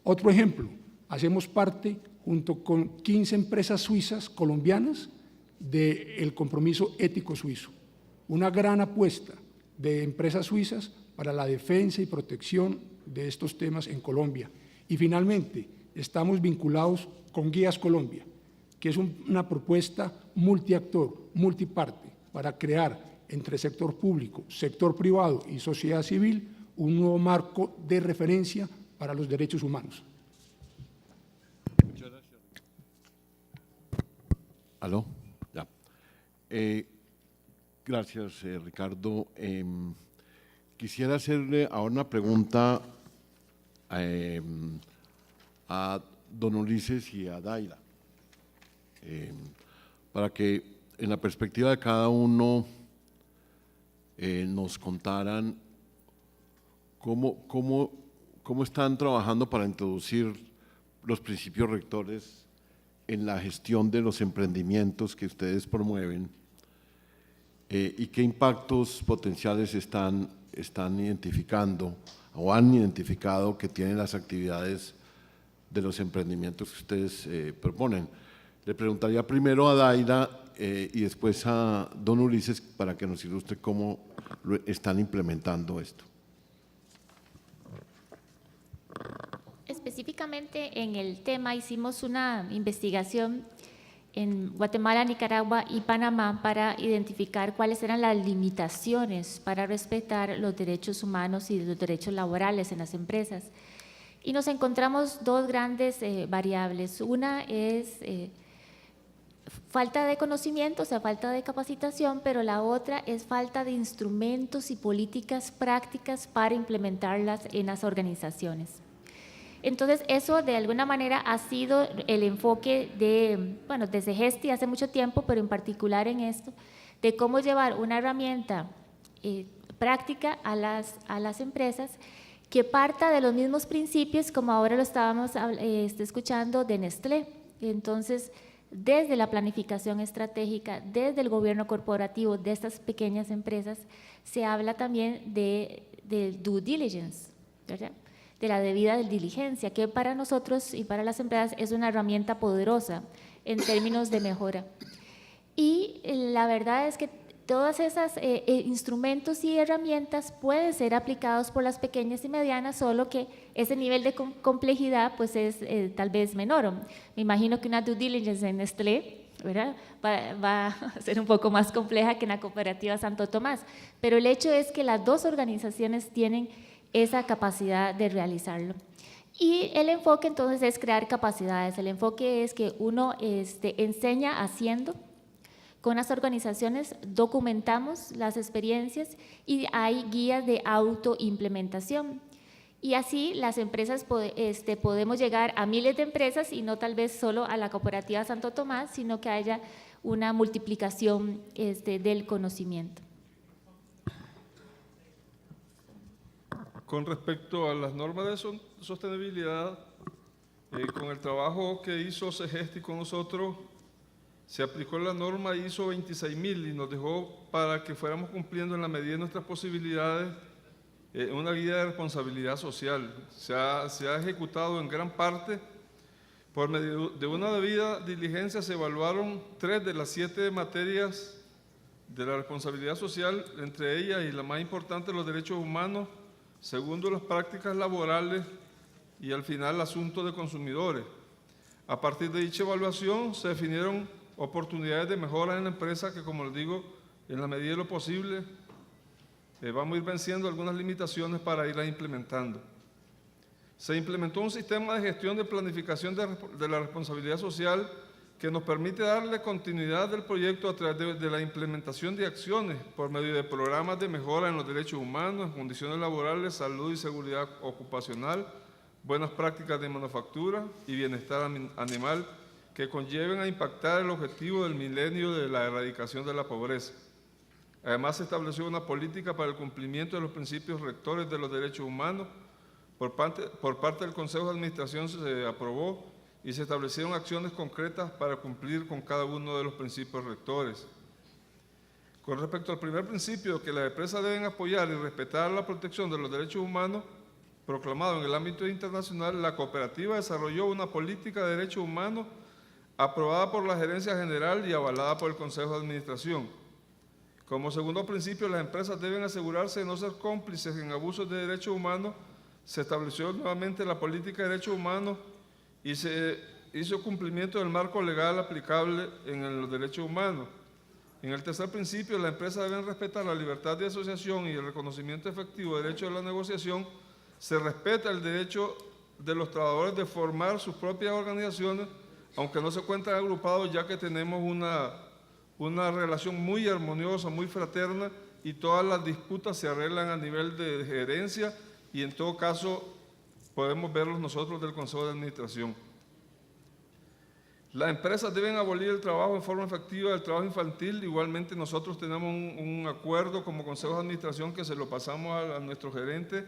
Otro ejemplo, hacemos parte junto con 15 empresas suizas colombianas del compromiso ético suizo, una gran apuesta de empresas suizas para la defensa y protección de estos temas en Colombia. Y finalmente, estamos vinculados con Guías Colombia, que es una propuesta multiactor, multiparte, para crear entre sector público, sector privado y sociedad civil un nuevo marco de referencia para los derechos humanos. Muchas gracias. ¿Aló? Ya. Gracias, Ricardo. Quisiera hacerle ahora una pregunta a don Ulises y a Daira, para que en la perspectiva de cada uno nos contaran cómo están trabajando para introducir los principios rectores en la gestión de los emprendimientos que ustedes promueven y qué impactos potenciales están identificando o han identificado que tienen las actividades de los emprendimientos que ustedes proponen. Le preguntaría primero a Daira y después a don Ulises para que nos ilustre cómo están implementando esto. Específicamente en el tema hicimos una investigación en Guatemala, Nicaragua y Panamá para identificar cuáles eran las limitaciones para respetar los derechos humanos y los derechos laborales en las empresas. Y nos encontramos dos grandes variables. Una es falta de conocimiento, o sea, falta de capacitación, pero la otra es falta de instrumentos y políticas prácticas para implementarlas en las organizaciones. Entonces, eso de alguna manera ha sido el enfoque de CEGESTI hace mucho tiempo, pero en particular en esto, de cómo llevar una herramienta práctica a las empresas que parta de los mismos principios, como ahora lo estábamos escuchando de Nestlé. Entonces, desde la planificación estratégica, desde el gobierno corporativo de estas pequeñas empresas, se habla también de due diligence, ¿verdad?, de la debida diligencia, que para nosotros y para las empresas es una herramienta poderosa en términos de mejora. Y la verdad es que todos esos instrumentos y herramientas pueden ser aplicados por las pequeñas y medianas, solo que ese nivel de complejidad pues es tal vez menor. Me imagino que una due diligence en Nestlé, ¿verdad?, va a ser un poco más compleja que en la cooperativa Santo Tomás, pero el hecho es que las dos organizaciones tienen esa capacidad de realizarlo. Y el enfoque entonces es crear capacidades. El enfoque es que uno enseña haciendo. Con las organizaciones documentamos las experiencias y hay guías de autoimplementación. Y así las empresas podemos llegar a miles de empresas y no tal vez solo a la cooperativa Santo Tomás, sino que haya una multiplicación del conocimiento. Con respecto a las normas de sostenibilidad, con el trabajo que hizo CEGESTI con nosotros, se aplicó la norma ISO 26000 y nos dejó para que fuéramos cumpliendo en la medida de nuestras posibilidades una guía de responsabilidad social. Se ha ejecutado en gran parte por medio de una debida diligencia. Se evaluaron 3 de las 7 materias de la responsabilidad social, entre ellas y la más importante, los derechos humanos. Segundo, las prácticas laborales y al final, asuntos de consumidores. A partir de dicha evaluación se definieron oportunidades de mejora en la empresa que, como les digo, en la medida de lo posible vamos a ir venciendo algunas limitaciones para irlas implementando. Se implementó un sistema de gestión de planificación de la responsabilidad social que nos permite darle continuidad del proyecto a través de la implementación de acciones por medio de programas de mejora en los derechos humanos, en condiciones laborales, salud y seguridad ocupacional, buenas prácticas de manufactura y bienestar animal que conlleven a impactar el objetivo del milenio de la erradicación de la pobreza. Además, se estableció una política para el cumplimiento de los principios rectores de los derechos humanos. Por parte del Consejo de Administración se aprobó y se establecieron acciones concretas para cumplir con cada uno de los principios rectores. Con respecto al primer principio, que las empresas deben apoyar y respetar la protección de los derechos humanos, proclamado en el ámbito internacional, la cooperativa desarrolló una política de derechos humanos aprobada por la Gerencia General y avalada por el Consejo de Administración. Como segundo principio, las empresas deben asegurarse de no ser cómplices en abusos de derechos humanos. Se estableció nuevamente la política de derechos humanos y se hizo cumplimiento del marco legal aplicable en los derechos humanos. En el tercer principio, la empresa debe respetar la libertad de asociación y el reconocimiento efectivo del derecho de la negociación. Se respeta el derecho de los trabajadores de formar sus propias organizaciones, aunque no se encuentran agrupados, ya que tenemos una relación muy armoniosa, muy fraterna, y todas las disputas se arreglan a nivel de gerencia y en todo caso podemos verlos nosotros del Consejo de Administración. Las empresas deben abolir el trabajo en forma efectiva del trabajo infantil. Igualmente nosotros tenemos un acuerdo como Consejo de Administración que se lo pasamos a nuestro gerente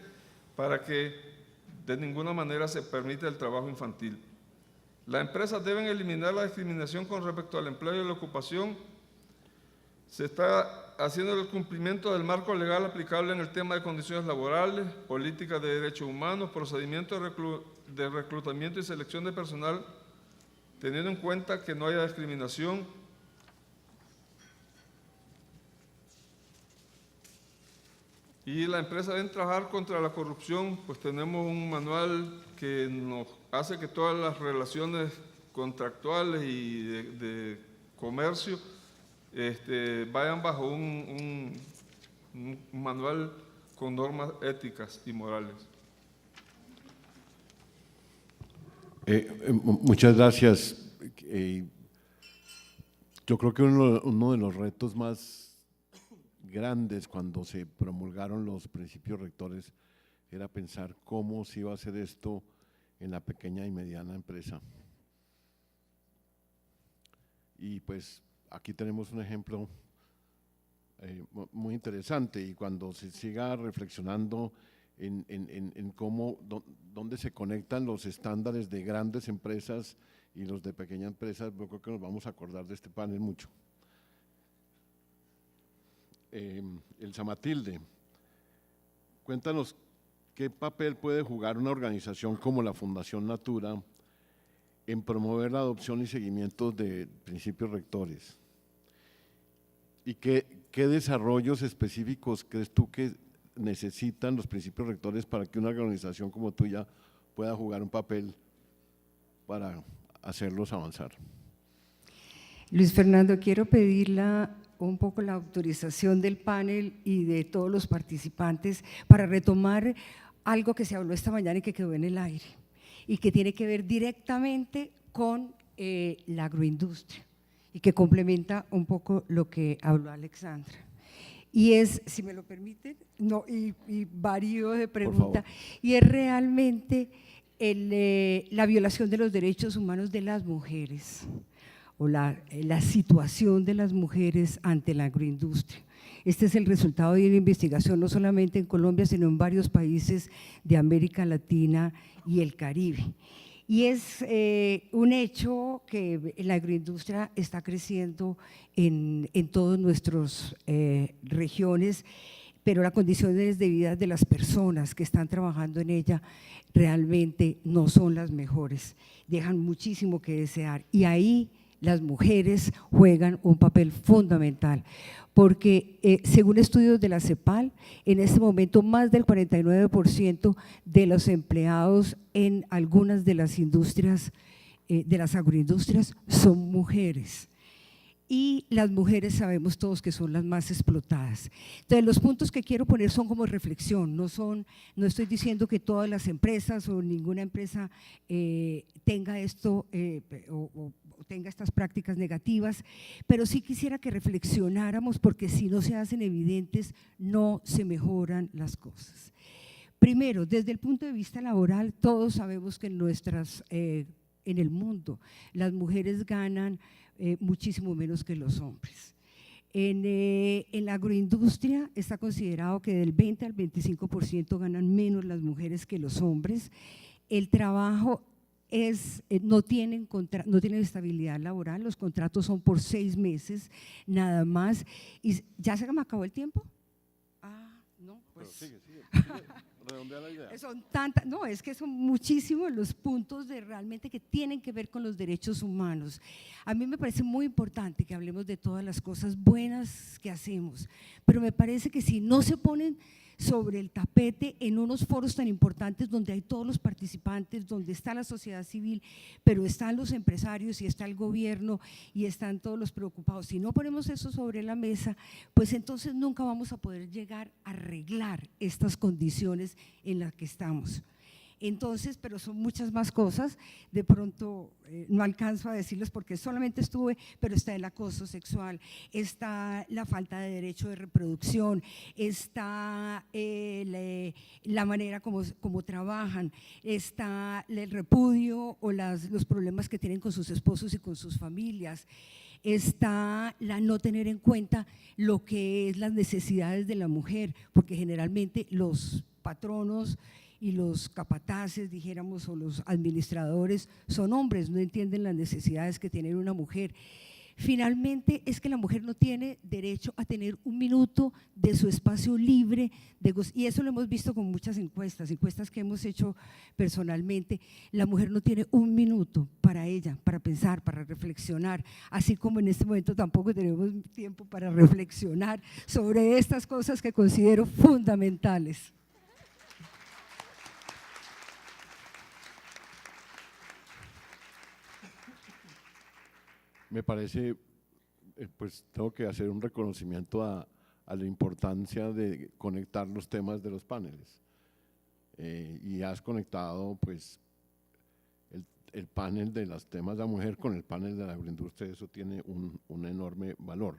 para que de ninguna manera se permita el trabajo infantil. Las empresas deben eliminar la discriminación con respecto al empleo y la ocupación. Se está haciendo el cumplimiento del marco legal aplicable en el tema de condiciones laborales, políticas de derechos humanos, procedimientos de reclutamiento y selección de personal, teniendo en cuenta que no haya discriminación. Y la empresa debe trabajar contra la corrupción, pues tenemos un manual que nos hace que todas las relaciones contractuales y de comercio vayan bajo un manual con normas éticas y morales. Muchas gracias. Yo creo que uno de los retos más grandes cuando se promulgaron los principios rectores era pensar cómo se iba a hacer esto en la pequeña y mediana empresa. Y pues aquí tenemos un ejemplo muy interesante, y cuando se siga reflexionando en cómo, dónde se conectan los estándares de grandes empresas y los de pequeñas empresas, yo creo que nos vamos a acordar de este panel mucho. Elsa Matilde, cuéntanos qué papel puede jugar una organización como la Fundación Natura en promover la adopción y seguimiento de principios rectores, y qué desarrollos específicos crees tú que necesitan los principios rectores para que una organización como tuya pueda jugar un papel para hacerlos avanzar. Luis Fernando, quiero pedir un poco la autorización del panel y de todos los participantes para retomar algo que se habló esta mañana y que quedó en el aire y que tiene que ver directamente con la agroindustria y que complementa un poco lo que habló Alexandra. Y es, si me lo permiten, no, y varío de pregunta, y es realmente la violación de los derechos humanos de las mujeres o la situación de las mujeres ante la agroindustria. Este es el resultado de una investigación no solamente en Colombia, sino en varios países de América Latina y el Caribe. Y es un hecho que la agroindustria está creciendo en todas nuestras regiones, pero las condiciones de vida de las personas que están trabajando en ella realmente no son las mejores, dejan muchísimo que desear, y ahí las mujeres juegan un papel fundamental, porque según estudios de la CEPAL, en este momento más del 49% de los empleados en algunas de las industrias, de las agroindustrias, son mujeres. Y las mujeres sabemos todos que son las más explotadas. Entonces, los puntos que quiero poner son como reflexión, no estoy diciendo que todas las empresas o ninguna empresa tenga esto o tenga estas prácticas negativas, pero sí quisiera que reflexionáramos, porque si no se hacen evidentes, no se mejoran las cosas. Primero, desde el punto de vista laboral, todos sabemos que en el mundo las mujeres ganan muchísimo menos que los hombres. En la agroindustria está considerado que del 20 al 25% ganan menos las mujeres que los hombres. El trabajo no tienen estabilidad laboral, los contratos son por 6 meses nada más. ¿Y ya se me acabó el tiempo? No, pues… Sigue. Redondea la idea. Son es que son muchísimos los puntos realmente que tienen que ver con los derechos humanos. A mí me parece muy importante que hablemos de todas las cosas buenas que hacemos, pero me parece que si no se ponen sobre el tapete en unos foros tan importantes donde hay todos los participantes, donde está la sociedad civil, pero están los empresarios y está el gobierno y están todos los preocupados. Si no ponemos eso sobre la mesa, pues entonces nunca vamos a poder llegar a arreglar estas condiciones en las que estamos. Entonces, pero son muchas más cosas, de pronto no alcanzo a decirles porque solamente estuve, pero está el acoso sexual, está la falta de derecho de reproducción, está la manera como trabajan, está el repudio o los problemas que tienen con sus esposos y con sus familias, está la no tener en cuenta lo que es las necesidades de la mujer, porque generalmente los patronos y los capataces, dijéramos, o los administradores son hombres, no entienden las necesidades que tiene una mujer. Finalmente es que la mujer no tiene derecho a tener un minuto de su espacio libre, y eso lo hemos visto con muchas encuestas que hemos hecho personalmente. La mujer no tiene un minuto para ella, para pensar, para reflexionar, así como en este momento tampoco tenemos tiempo para reflexionar sobre estas cosas que considero fundamentales. Me parece, pues tengo que hacer un reconocimiento a la importancia de conectar los temas de los paneles. Y has conectado pues el panel de los temas de la mujer con el panel de la agroindustria, eso tiene un enorme valor.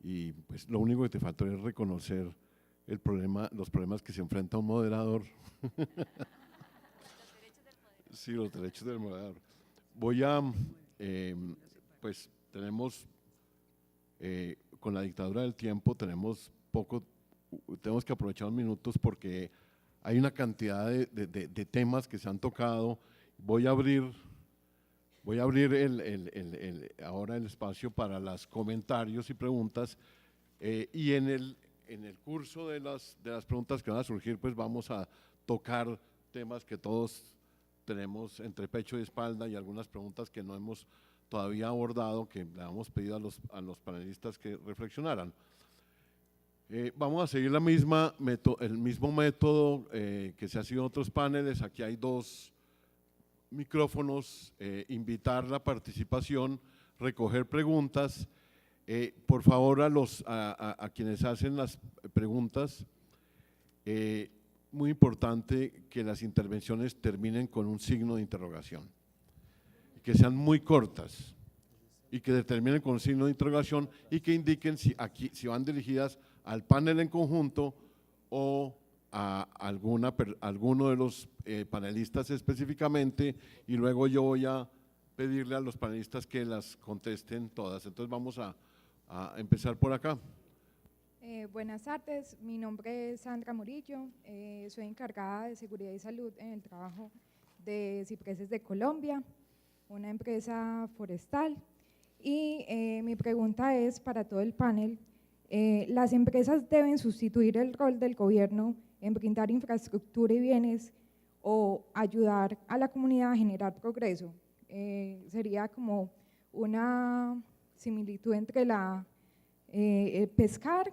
Y pues lo único que te faltó es reconocer los problemas que se enfrenta un moderador. Sí, los derechos del moderador. Voy a, pues tenemos, con la dictadura del tiempo tenemos que aprovechar los minutos porque hay una cantidad de temas que se han tocado. Voy a abrir ahora el espacio para los comentarios y preguntas y en el curso de las preguntas que van a surgir, pues vamos a tocar temas que todos tenemos entre pecho y espalda y algunas preguntas que no hemos todavía abordado, que le hemos pedido a los panelistas que reflexionaran. Vamos a seguir el mismo método que se ha sido en otros paneles. Aquí hay 2 micrófonos, invitar la participación, recoger preguntas. Por favor, a quienes hacen las preguntas, muy importante que las intervenciones terminen con un signo de interrogación, que sean muy cortas y que terminen con un signo de interrogación y que indiquen si van dirigidas al panel en conjunto o a alguno de los panelistas específicamente, y luego yo voy a pedirle a los panelistas que las contesten todas. Entonces vamos a empezar por acá. Buenas tardes, mi nombre es Sandra Murillo, soy encargada de seguridad y salud en el trabajo de Cipreses de Colombia, una empresa forestal, y mi pregunta es para todo el panel: ¿las empresas deben sustituir el rol del gobierno en brindar infraestructura y bienes o ayudar a la comunidad a generar progreso? Sería como una similitud entre pescar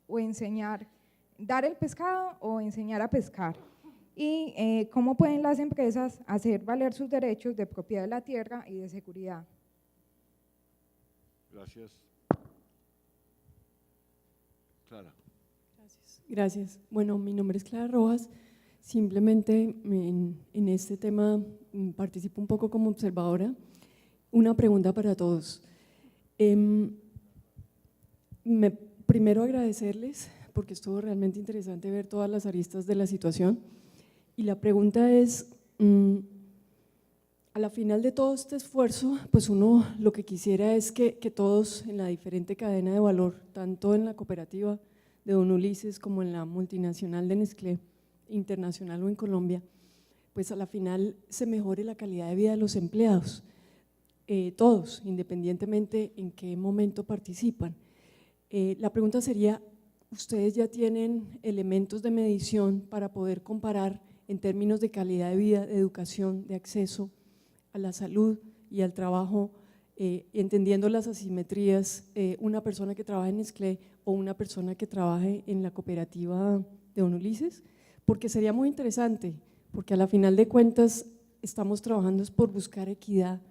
o enseñar, dar el pescado o enseñar a pescar. Y cómo pueden las empresas hacer valer sus derechos de propiedad de la tierra y de seguridad. Gracias. Clara. Gracias. Bueno, mi nombre es Clara Rojas. Simplemente en este tema participo un poco como observadora. Una pregunta para todos. Primero agradecerles porque estuvo realmente interesante ver todas las aristas de la situación, y la pregunta es, a la final de todo este esfuerzo, pues uno lo que quisiera es que todos en la diferente cadena de valor, tanto en la cooperativa de Don Ulises como en la multinacional de Nestlé, internacional o en Colombia, pues a la final se mejore la calidad de vida de los empleados, todos, independientemente en qué momento participan. La pregunta sería, ¿ustedes ya tienen elementos de medición para poder comparar en términos de calidad de vida, de educación, de acceso a la salud y al trabajo entendiendo las asimetrías, una persona que trabaja en Nestlé o una persona que trabaje en la cooperativa de Don Ulises, porque sería muy interesante, porque a la final de cuentas estamos trabajando es por buscar equidad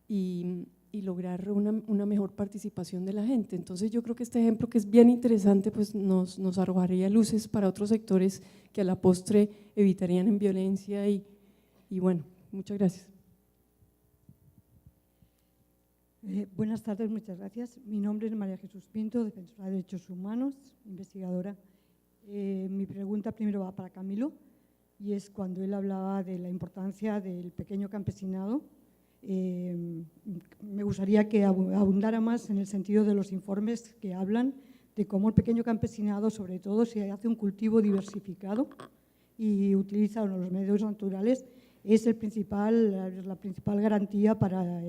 y lograr una mejor participación de la gente. Entonces yo creo que este ejemplo, que es bien interesante, pues nos arrojaría luces para otros sectores que a la postre evitarían en violencia y bueno, muchas gracias. Buenas tardes, muchas gracias. Mi nombre es María Jesús Pinto, defensora de derechos humanos, investigadora. Mi pregunta primero va para Camilo, y es cuando él hablaba de la importancia del pequeño campesinado. Me gustaría que abundara más en el sentido de los informes que hablan de cómo el pequeño campesinado, sobre todo si hace un cultivo diversificado y utiliza los medios naturales, es la principal garantía para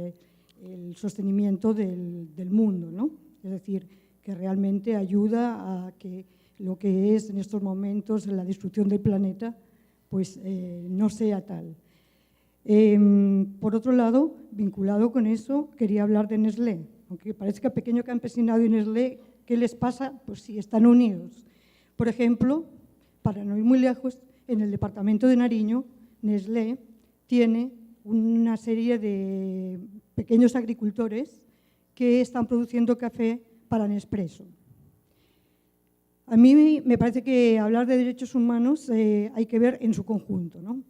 el sostenimiento del mundo, ¿no? Es decir, que realmente ayuda a que lo que es en estos momentos la destrucción del planeta pues no sea tal. Por otro lado, vinculado con eso, quería hablar de Nestlé. Aunque parezca pequeño campesinado y Nestlé, ¿qué les pasa? Pues sí, están unidos. Por ejemplo, para no ir muy lejos, en el departamento de Nariño, Nestlé tiene una serie de pequeños agricultores que están produciendo café para Nespresso. A mí me parece que hablar de derechos humanos hay que ver en su conjunto, ¿no?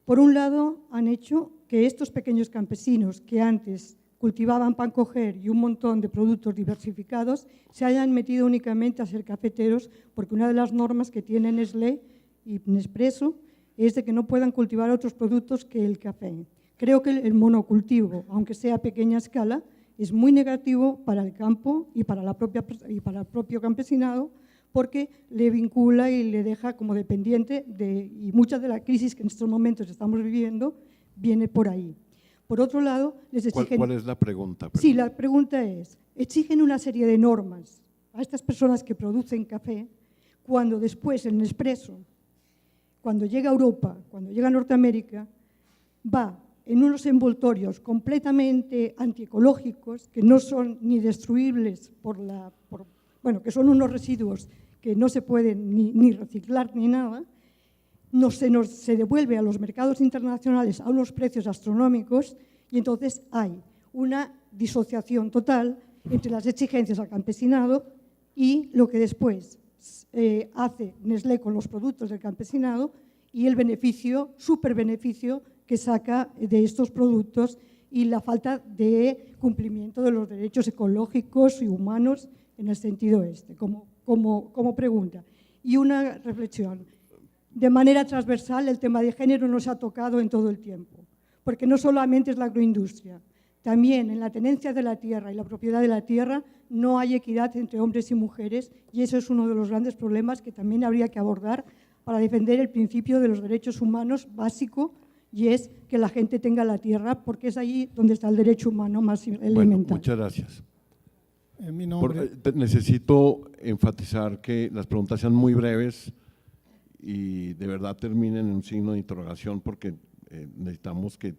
Por un lado, han hecho que estos pequeños campesinos que antes cultivaban pan coger y un montón de productos diversificados se hayan metido únicamente a ser cafeteros, porque una de las normas que tiene Nestlé y Nespresso es de que no puedan cultivar otros productos que el café. Creo que el monocultivo, aunque sea a pequeña escala, es muy negativo para el campo y para el propio campesinado, porque le vincula y le deja como dependiente y mucha de la crisis que en estos momentos estamos viviendo viene por ahí. Por otro lado, les exigen… ¿Cuál es la pregunta? Perdón. Sí, la pregunta es, exigen una serie de normas a estas personas que producen café, cuando después el Nespresso, cuando llega a Europa, cuando llega a Norteamérica, va en unos envoltorios completamente antiecológicos, que no son ni destruibles que son unos residuos que no se pueden ni reciclar ni nada, se devuelve a los mercados internacionales a unos precios astronómicos, y entonces hay una disociación total entre las exigencias al campesinado y lo que después hace Nestlé con los productos del campesinado y el beneficio, superbeneficio que saca de estos productos y la falta de cumplimiento de los derechos ecológicos y humanos en el sentido como pregunta. Y una reflexión. De manera transversal, el tema de género no se ha tocado en todo el tiempo, porque no solamente es la agroindustria, también en la tenencia de la tierra y la propiedad de la tierra no hay equidad entre hombres y mujeres, y eso es uno de los grandes problemas que también habría que abordar para defender el principio de los derechos humanos básico, y es que la gente tenga la tierra, porque es ahí donde está el derecho humano más elemental. Muchas gracias. Mi nombre… Necesito enfatizar que las preguntas sean muy breves y de verdad terminen en un signo de interrogación, porque necesitamos que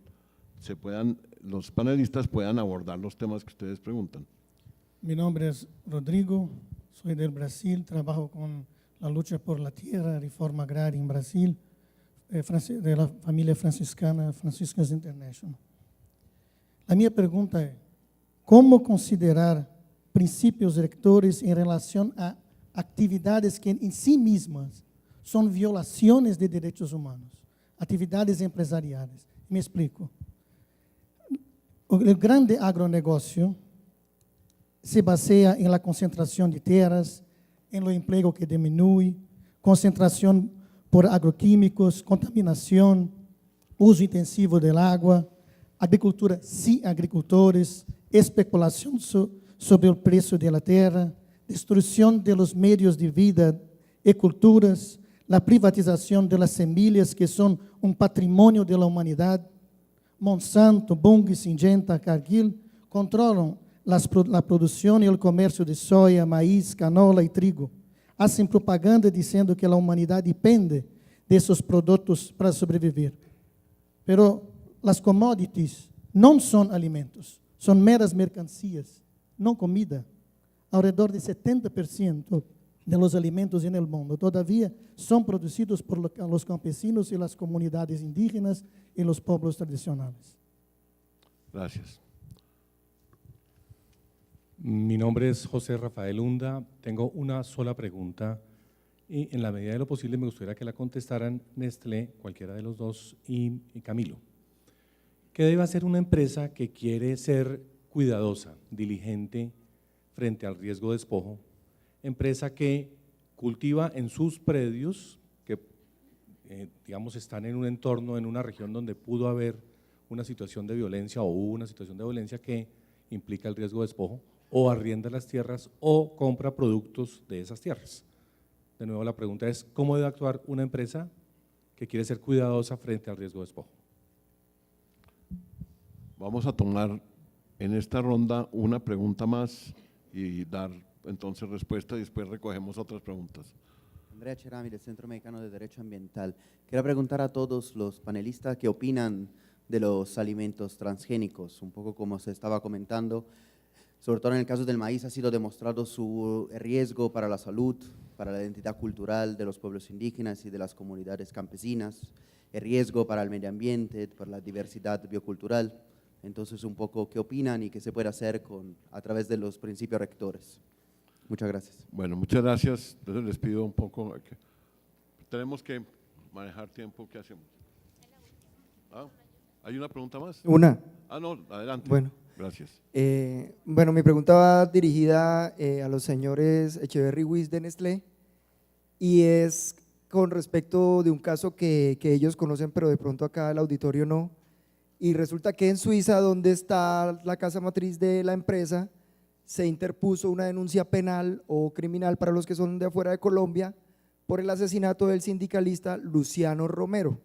los panelistas puedan abordar los temas que ustedes preguntan. Mi nombre es Rodrigo, soy del Brasil, trabajo con la lucha por la tierra, reforma agraria en Brasil, de la familia franciscana, Franciscans International. La minha pergunta é: como considerar princípios rectores em relação a atividades que em si mesmas são violações de direitos humanos, atividades empresariais? Me explico. O grande agronegócio se baseia em la concentração de terras, em lo emprego que diminui, concentração por agroquímicos, contaminação, uso intensivo da água, agricultura sem agricultores, especulação sobre o preço da terra, destruição dos meios de vida e culturas, a privatização das semilhas que são patrimônio da humanidade. Monsanto, Bunge, Syngenta, Cargill controlam a produção e o comércio de soja, maíz, canola e trigo. Hacen propaganda dizendo que a humanidade depende desses produtos para sobreviver. Pero as commodities não são alimentos, son meras mercancías, no comida. Alrededor de 70% de los alimentos en el mundo todavía son producidos por los campesinos y las comunidades indígenas y los pueblos tradicionales. Gracias. Mi nombre es José Rafael Hunda. Tengo una sola pregunta y en la medida de lo posible me gustaría que la contestaran Nestlé, cualquiera de los dos, y Camilo. ¿Qué debe hacer una empresa que quiere ser cuidadosa, diligente frente al riesgo de despojo? Empresa que cultiva en sus predios, que digamos están en un entorno, en una región donde pudo haber una situación de violencia o hubo una situación de violencia que implica el riesgo de despojo, o arrienda las tierras o compra productos de esas tierras. De nuevo la pregunta es, ¿cómo debe actuar una empresa que quiere ser cuidadosa frente al riesgo de despojo? Vamos a tomar en esta ronda una pregunta más y dar entonces respuesta y después recogemos otras preguntas. Andrea Cherami, del Centro Mexicano de Derecho Ambiental. Quería preguntar a todos los panelistas qué opinan de los alimentos transgénicos, un poco como se estaba comentando, sobre todo en el caso del maíz ha sido demostrado su riesgo para la salud, para la identidad cultural de los pueblos indígenas y de las comunidades campesinas, el riesgo para el medio ambiente, para la diversidad biocultural. Entonces, un poco qué opinan y qué se puede hacer a través de los principios rectores. Muchas gracias. Bueno, muchas gracias. Entonces les pido un poco, tenemos que manejar tiempo, ¿qué hacemos? ¿Hay una pregunta más? Una. No, adelante. Bueno. Gracias. Bueno, mi pregunta va dirigida a los señores Echeverry Wyss de Nestlé y es con respecto de un caso que ellos conocen, pero de pronto acá el auditorio no. Y resulta que en Suiza, donde está la casa matriz de la empresa, se interpuso una denuncia penal o criminal para los que son de afuera de Colombia por el asesinato del sindicalista Luciano Romero.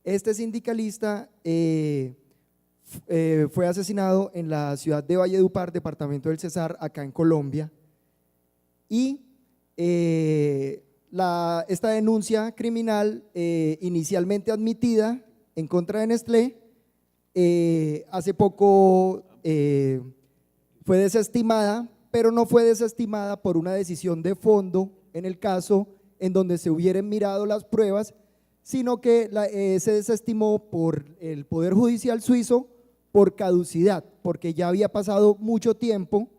Este sindicalista fue asesinado en la ciudad de Valledupar, departamento del Cesar, acá en Colombia, y esta denuncia criminal inicialmente admitida en contra de Nestlé, hace poco fue desestimada, pero no fue desestimada por una decisión de fondo en el caso en donde se hubieran mirado las pruebas, sino que se desestimó por el Poder Judicial suizo por caducidad, porque ya había pasado mucho tiempo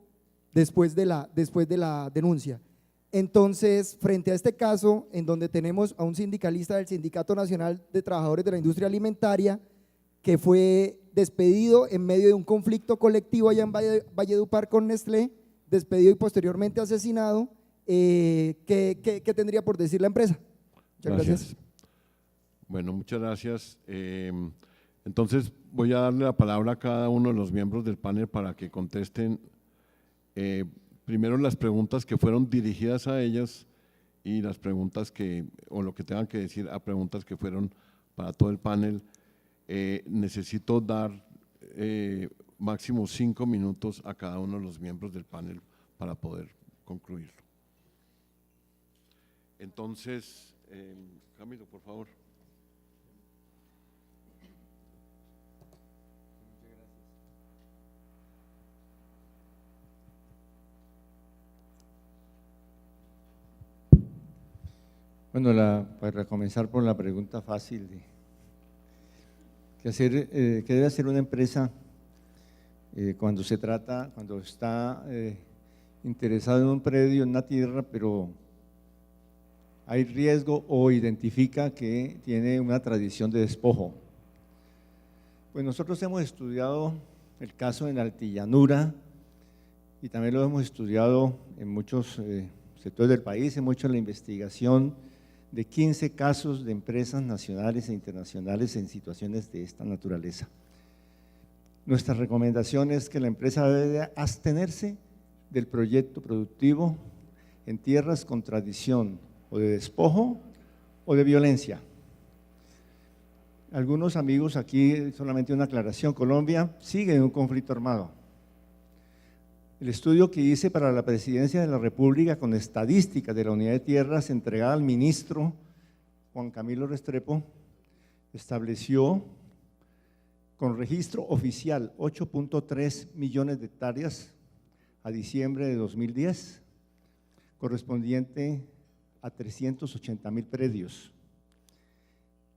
después de la denuncia. Entonces, frente a este caso, en donde tenemos a un sindicalista del Sindicato Nacional de Trabajadores de la Industria Alimentaria que fue despedido en medio de un conflicto colectivo allá en Valledupar con Nestlé, despedido y posteriormente asesinado, ¿qué tendría por decir la empresa? Muchas gracias. Bueno, muchas gracias. Entonces, voy a darle la palabra a cada uno de los miembros del panel para que contesten primero las preguntas que fueron dirigidas a ellas y las preguntas o lo que tengan que decir a preguntas que fueron para todo el panel. Necesito dar máximo 5 minutos a cada uno de los miembros del panel para poder concluirlo. Entonces, Camilo, por favor. Bueno, para comenzar por la pregunta fácil de ¿qué debe hacer una empresa cuando está interesado en un predio, en una tierra, pero hay riesgo o identifica que tiene una tradición de despojo? Pues nosotros hemos estudiado el caso en Altillanura y también lo hemos estudiado en muchos sectores del país, en mucho en la investigación de 15 casos de empresas nacionales e internacionales en situaciones de esta naturaleza. Nuestra recomendación es que la empresa debe abstenerse del proyecto productivo en tierras con tradición o de despojo o de violencia. Algunos amigos aquí, solamente una aclaración, Colombia sigue en un conflicto armado. El estudio que hice para la Presidencia de la República con estadísticas de la Unidad de Tierras entregada al ministro Juan Camilo Restrepo estableció con registro oficial 8.3 millones de hectáreas a diciembre de 2010, correspondiente a 380.000 predios.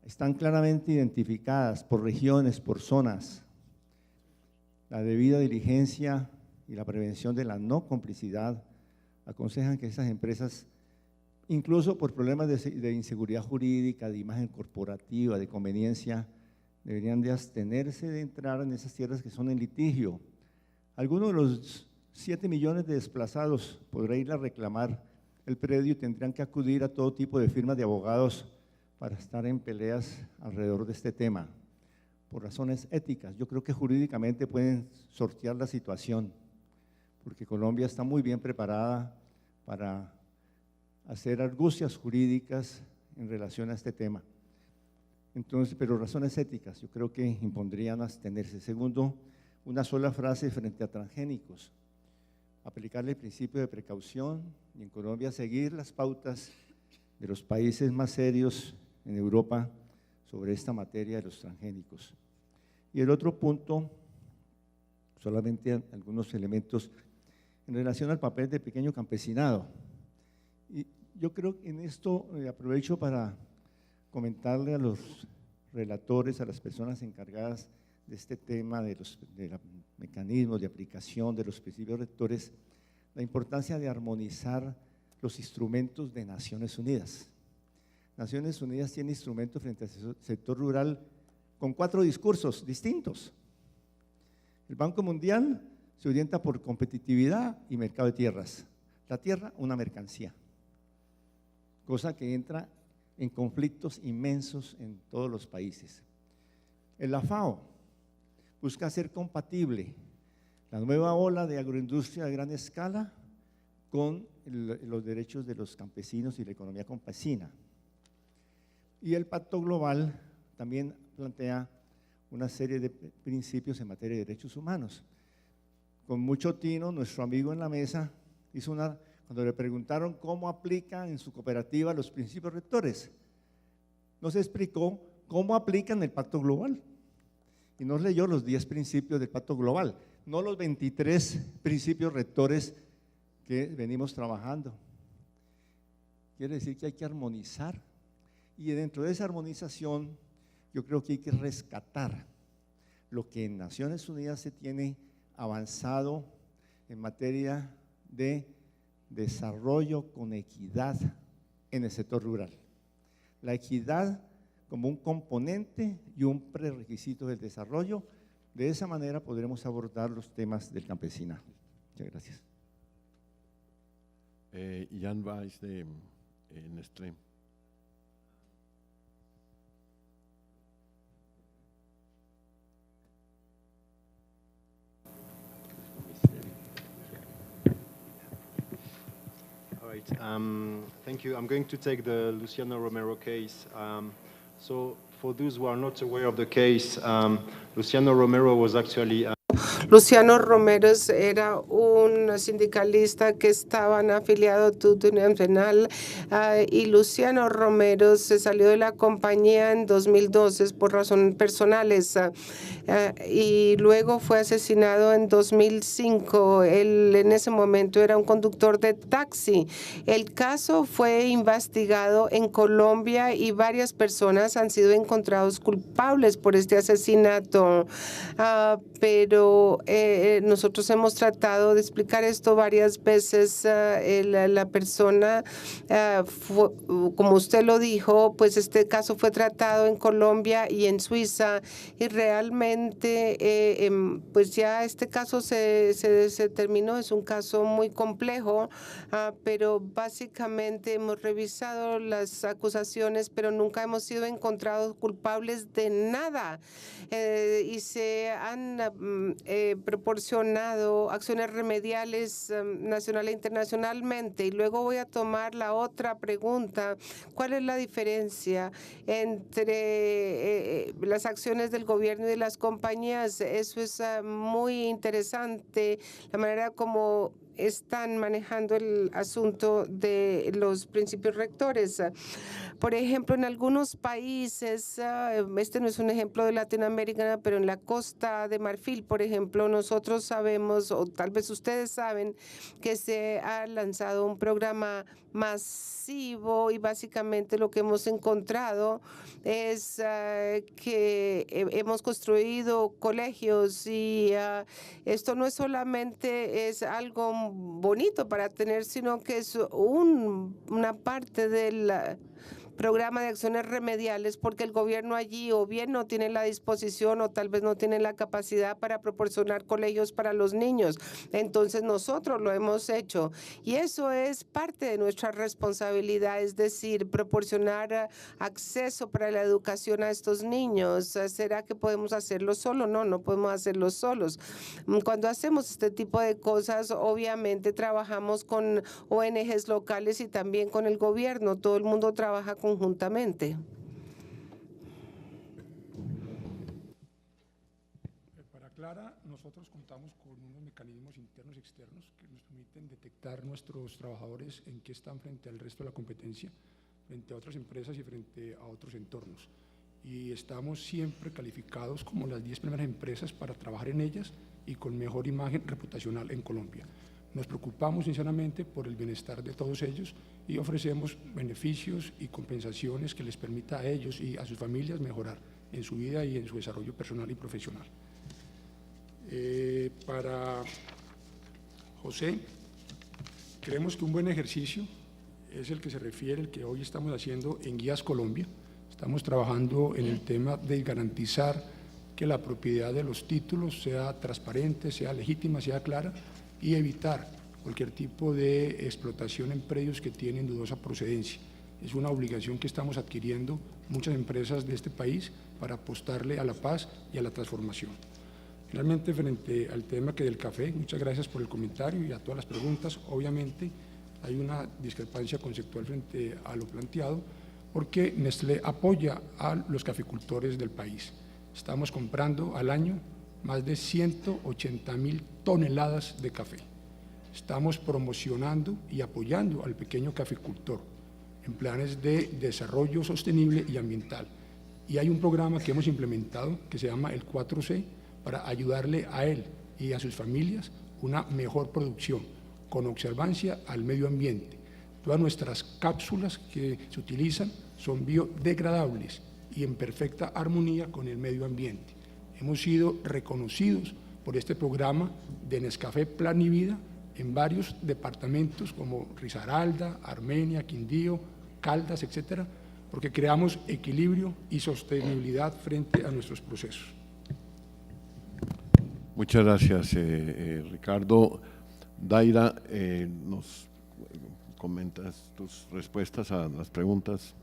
Están claramente identificadas por regiones, por zonas. La debida diligencia y la prevención de la no complicidad aconsejan que esas empresas, incluso por problemas de inseguridad jurídica, de imagen corporativa, de conveniencia, deberían de abstenerse de entrar en esas tierras que son en litigio. Algunos de los 7 millones de desplazados podrán ir a reclamar el predio y tendrán que acudir a todo tipo de firmas de abogados para estar en peleas alrededor de este tema, por razones éticas. Yo creo que jurídicamente pueden sortear la situación, porque Colombia está muy bien preparada para hacer argucias jurídicas en relación a este tema. Entonces, pero razones éticas, yo creo que impondrían abstenerse. Segundo, una sola frase frente a transgénicos, aplicarle el principio de precaución y en Colombia seguir las pautas de los países más serios en Europa sobre esta materia de los transgénicos. Y el otro punto, solamente algunos elementos en relación al papel del pequeño campesinado. Y yo creo que en esto aprovecho para comentarle a los relatores, a las personas encargadas de este tema, de los mecanismos de aplicación de los principios rectores, la importancia de armonizar los instrumentos de Naciones Unidas. Naciones Unidas tiene instrumentos frente al sector rural con 4 discursos distintos. El Banco Mundial se orienta por competitividad y mercado de tierras. La tierra, una mercancía, cosa que entra en conflictos inmensos en todos los países. La FAO busca hacer compatible la nueva ola de agroindustria de gran escala con los derechos de los campesinos y la economía campesina. Y el Pacto Global también plantea una serie de principios en materia de derechos humanos. Con mucho tino, nuestro amigo en la mesa hizo cuando le preguntaron cómo aplican en su cooperativa los principios rectores, nos explicó cómo aplican el Pacto Global y nos leyó los 10 principios del Pacto Global, no los 23 principios rectores que venimos trabajando. Quiere decir que hay que armonizar y dentro de esa armonización yo creo que hay que rescatar lo que en Naciones Unidas se tiene avanzado en materia de desarrollo con equidad en el sector rural. La equidad como un componente y un prerequisito del desarrollo, de esa manera podremos abordar los temas del campesinado. Muchas gracias. Jan Weiss de Nestlé. Thank you. I'm going to take the Luciano Romero case. So for those who are not aware of the case, Luciano Romero was actually Luciano Romero era un sindicalista que estaba afiliado a Tuto Unión Penal y Luciano Romero se salió de la compañía en 2012 por razones personales y luego fue asesinado en 2005. Él en ese momento era un conductor de taxi. El caso fue investigado en Colombia y varias personas han sido encontrados culpables por este asesinato, pero nosotros hemos tratado de explicar esto varias veces. La persona, como usted lo dijo, pues este caso fue tratado en Colombia y en Suiza y realmente pues ya este caso se terminó. Es un caso muy complejo, pero básicamente hemos revisado las acusaciones, pero nunca hemos sido encontrados culpables de nada y se han proporcionado acciones remediales nacional e internacionalmente. Y luego voy a tomar la otra pregunta. ¿Cuál es la diferencia entre las acciones del gobierno y de las compañías? Eso es muy interesante, la manera como están manejando el asunto de los principios rectores. Por ejemplo, en algunos países, este no es un ejemplo de Latinoamérica, pero en la Costa de Marfil, por ejemplo, nosotros sabemos, o tal vez ustedes saben, que se ha lanzado un programa masivo y básicamente lo que hemos encontrado es que hemos construido colegios y esto no es solamente es algo bonito para tener, sino que es una parte del programa de acciones remediales, porque el gobierno allí o bien no tiene la disposición o tal vez no tiene la capacidad para proporcionar colegios para los niños. Entonces nosotros lo hemos hecho y eso es parte de nuestra responsabilidad, es decir, proporcionar acceso para la educación a estos niños. ¿Será que podemos hacerlo solo? No, no podemos hacerlo solos. Cuando hacemos este tipo de cosas, obviamente trabajamos con ONGs locales y también con el gobierno. Todo el mundo trabaja conjuntamente. Para Clara, nosotros contamos con unos mecanismos internos y externos que nos permiten detectar nuestros trabajadores en qué están frente al resto de la competencia, frente a otras empresas y frente a otros entornos. Y estamos siempre calificados como las 10 primeras empresas para trabajar en ellas y con mejor imagen reputacional en Colombia. Nos preocupamos sinceramente por el bienestar de todos ellos y ofrecemos beneficios y compensaciones que les permita a ellos y a sus familias mejorar en su vida y en su desarrollo personal y profesional. Para José, creemos que un buen ejercicio es el que se refiere, el que hoy estamos haciendo en Guías Colombia. Estamos trabajando en el tema de garantizar que la propiedad de los títulos sea transparente, sea legítima, sea clara, y evitar cualquier tipo de explotación en predios que tienen dudosa procedencia. Es una obligación que estamos adquiriendo muchas empresas de este país para apostarle a la paz y a la transformación. Finalmente, frente al tema del café, muchas gracias por el comentario y a todas las preguntas. Obviamente hay una discrepancia conceptual frente a lo planteado, porque Nestlé apoya a los caficultores del país. Estamos comprando al año más de 180.000 toneladas de café. Estamos promocionando y apoyando al pequeño caficultor en planes de desarrollo sostenible y ambiental. Y hay un programa que hemos implementado que se llama el 4C para ayudarle a él y a sus familias una mejor producción con observancia al medio ambiente. Todas nuestras cápsulas que se utilizan son biodegradables y en perfecta armonía con el medio ambiente. Hemos sido reconocidos por este programa de Nescafé Plan y Vida en varios departamentos como Risaralda, Armenia, Quindío, Caldas, etcétera, porque creamos equilibrio y sostenibilidad frente a nuestros procesos. Muchas gracias, Ricardo. Daira, ¿nos comentas tus respuestas a las preguntas?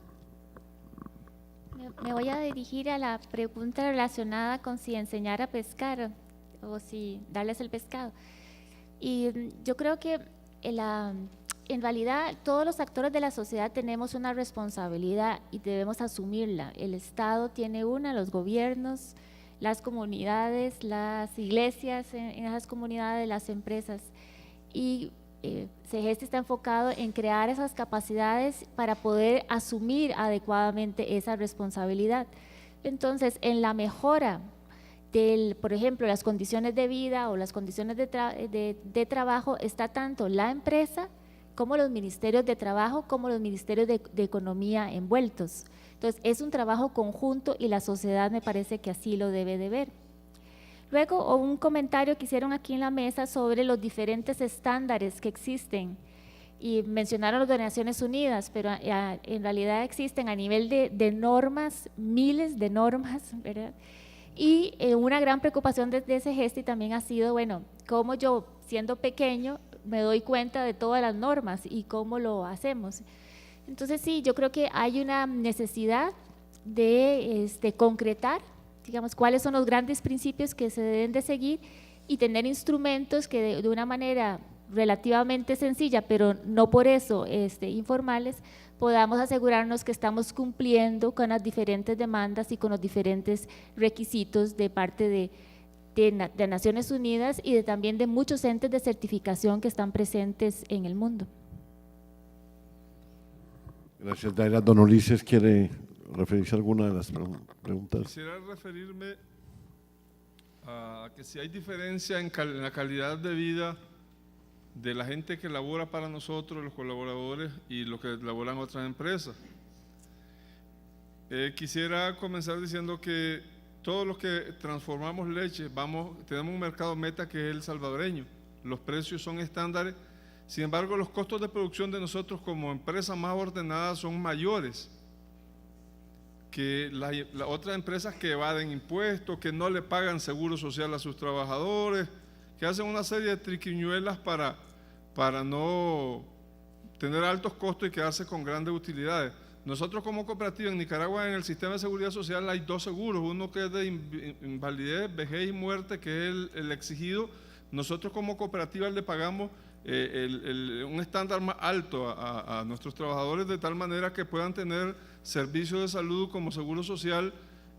Me voy a dirigir a la pregunta relacionada con si enseñar a pescar o si darles el pescado. Y yo creo que en realidad todos los actores de la sociedad tenemos una responsabilidad y debemos asumirla. El Estado tiene una, los gobiernos, las comunidades, las iglesias en esas comunidades, las empresas. Y CEGESTI está enfocado en crear esas capacidades para poder asumir adecuadamente esa responsabilidad. Entonces, en la mejora por ejemplo, las condiciones de vida o las condiciones de trabajo está tanto la empresa como los ministerios de trabajo, como los ministerios de economía envueltos. Entonces, es un trabajo conjunto y la sociedad me parece que así lo debe de ver. Luego, un comentario que hicieron aquí en la mesa sobre los diferentes estándares que existen y mencionaron los de Naciones Unidas, pero en realidad existen a nivel de normas, miles de normas, ¿verdad? Y una gran preocupación de CEGESTI también ha sido, bueno, cómo yo, siendo pequeño, me doy cuenta de todas las normas y cómo lo hacemos. Entonces sí, yo creo que hay una necesidad de concretar, digamos, cuáles son los grandes principios que se deben de seguir y tener instrumentos que de una manera relativamente sencilla, pero no por eso informales, podamos asegurarnos que estamos cumpliendo con las diferentes demandas y con los diferentes requisitos de parte de Naciones Unidas y también de muchos entes de certificación que están presentes en el mundo. Gracias, Daira. Don Ulises, ¿quiere referirse a alguna de las preguntas? Quisiera referirme a que si hay diferencia en la calidad de vida de la gente que labora para nosotros, los colaboradores, y los que laboran en otras empresas. Quisiera comenzar diciendo que todos los que transformamos leche, tenemos un mercado meta que es el salvadoreño. Los precios son estándares, sin embargo los costos de producción de nosotros como empresa más ordenada son mayores que las otras empresas que evaden impuestos, que no le pagan seguro social a sus trabajadores, que hacen una serie de triquiñuelas para no tener altos costos y quedarse con grandes utilidades. Nosotros como cooperativa en Nicaragua, en el sistema de seguridad social hay 2 seguros, uno que es de invalidez, vejez y muerte, que es el exigido. Nosotros como cooperativa le pagamos un estándar más alto a nuestros trabajadores, de tal manera que puedan tener servicios de salud como seguro social,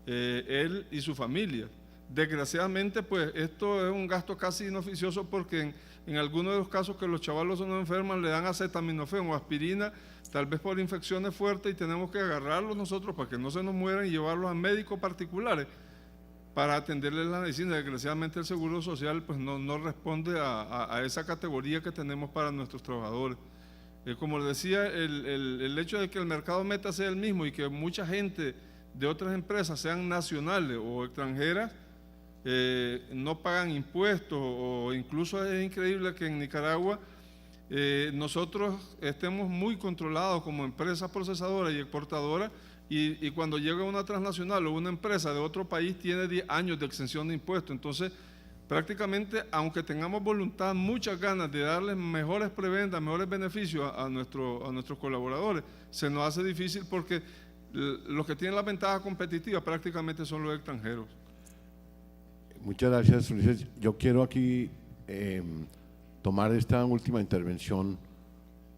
él y su familia. Desgraciadamente, pues esto es un gasto casi inoficioso, porque en algunos de los casos que los chavalos no enferman le dan acetaminofén o aspirina, tal vez por infecciones fuertes, y tenemos que agarrarlos nosotros para que no se nos mueran y llevarlos a médicos particulares para atenderles la medicina. Desgraciadamente el Seguro Social pues no responde a esa categoría que tenemos para nuestros trabajadores. Como les decía, el hecho de que el mercado meta sea el mismo y que mucha gente de otras empresas, sean nacionales o extranjeras, no pagan impuestos, o incluso es increíble que en Nicaragua nosotros estemos muy controlados como empresa procesadora y exportadora, y cuando llega una transnacional o una empresa de otro país tiene 10 años de exención de impuestos. Entonces prácticamente, aunque tengamos voluntad, muchas ganas de darles mejores prebendas, mejores beneficios a nuestros colaboradores, se nos hace difícil, porque los que tienen la ventaja competitiva prácticamente son los extranjeros. Muchas gracias, Ulises. Yo quiero aquí tomar esta última intervención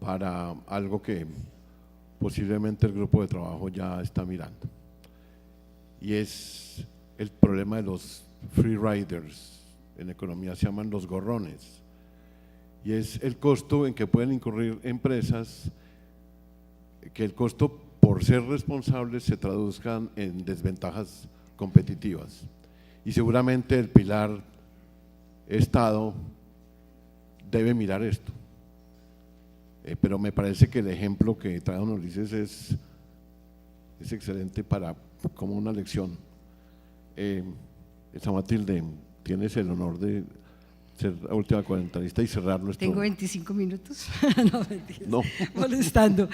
para algo que posiblemente el grupo de trabajo ya está mirando, y es el problema de los free riders. En economía se llaman los gorrones, y es el costo en que pueden incurrir empresas, que el costo por ser responsables se traduzcan en desventajas competitivas, y seguramente el pilar Estado debe mirar esto. Pero me parece que el ejemplo que trae don Ulises es excelente como una lección. Esa Matilde, tienes el honor de ser la última comentarista y cerrar nuestro… Tengo 25 minutos, no, mentiras, no. molestando.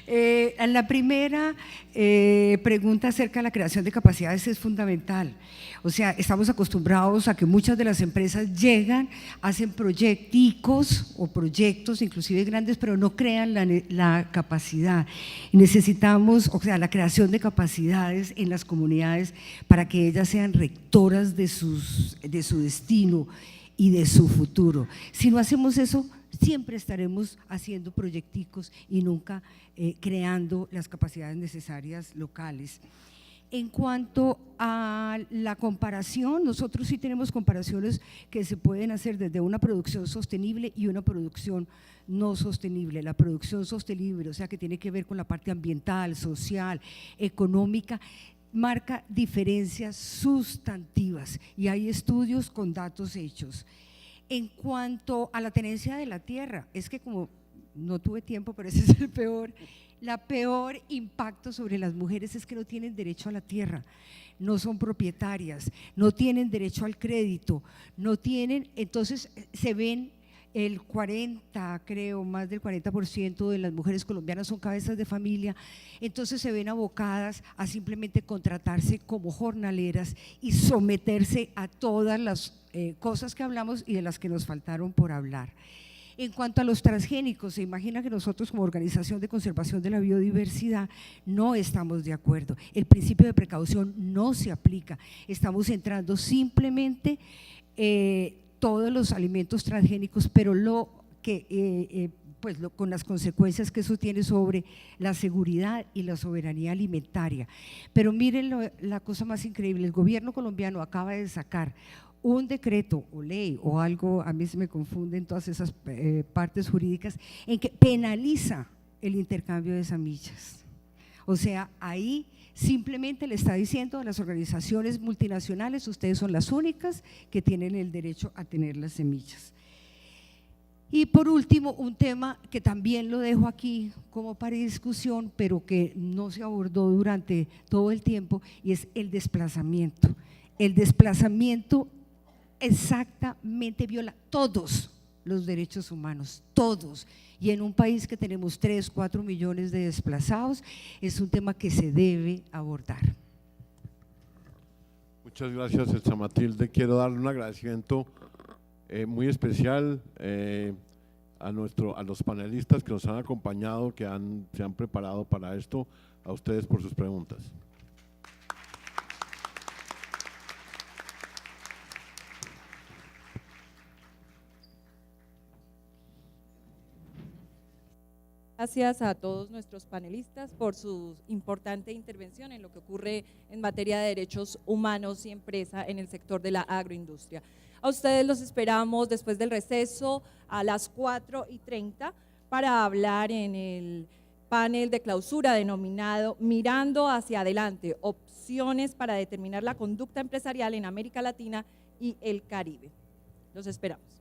En la primera pregunta acerca de la creación de capacidades es fundamental. O sea, estamos acostumbrados a que muchas de las empresas llegan, hacen proyecticos o proyectos inclusive grandes, pero no crean la capacidad. Y necesitamos, o sea, la creación de capacidades en las comunidades para que ellas sean rectoras de su destino y de su futuro. Si no hacemos eso, siempre estaremos haciendo proyecticos y nunca creando las capacidades necesarias locales. En cuanto a la comparación, nosotros sí tenemos comparaciones que se pueden hacer desde una producción sostenible y una producción no sostenible. La producción sostenible, o sea, que tiene que ver con la parte ambiental, social, económica, marca diferencias sustantivas, y hay estudios con datos hechos. En cuanto a la tenencia de la tierra, es que como no tuve tiempo, pero ese es la peor impacto sobre las mujeres es que no tienen derecho a la tierra, no son propietarias, no tienen derecho al crédito, no tienen, entonces se ven el 40, creo, más del 40% de las mujeres colombianas son cabezas de familia, entonces se ven abocadas a simplemente contratarse como jornaleras y someterse a todas las cosas que hablamos y de las que nos faltaron por hablar. En cuanto a los transgénicos, se imagina que nosotros como Organización de Conservación de la Biodiversidad no estamos de acuerdo, el principio de precaución no se aplica, estamos entrando simplemente todos los alimentos transgénicos, pero con las consecuencias que eso tiene sobre la seguridad y la soberanía alimentaria. Pero miren la cosa más increíble, el gobierno colombiano acaba de sacar un decreto o ley o algo, a mí se me confunden todas esas partes jurídicas, en que penaliza el intercambio de semillas. O sea, ahí simplemente le está diciendo a las organizaciones multinacionales, ustedes son las únicas que tienen el derecho a tener las semillas. Y por último, un tema que también lo dejo aquí como para discusión, pero que no se abordó durante todo el tiempo, y es el desplazamiento. El desplazamiento exactamente viola todos los derechos humanos, todos. Y en un país que tenemos 3, 4 millones de desplazados, es un tema que se debe abordar. Muchas gracias, Elsa Matilde. Quiero darle un agradecimiento muy especial a los panelistas que nos han acompañado, que se han preparado para esto, a ustedes por sus preguntas. Gracias a todos nuestros panelistas por su importante intervención en lo que ocurre en materia de derechos humanos y empresa en el sector de la agroindustria. A ustedes los esperamos después del receso a las 4:30 para hablar en el panel de clausura denominado Mirando hacia adelante, opciones para determinar la conducta empresarial en América Latina y el Caribe. Los esperamos.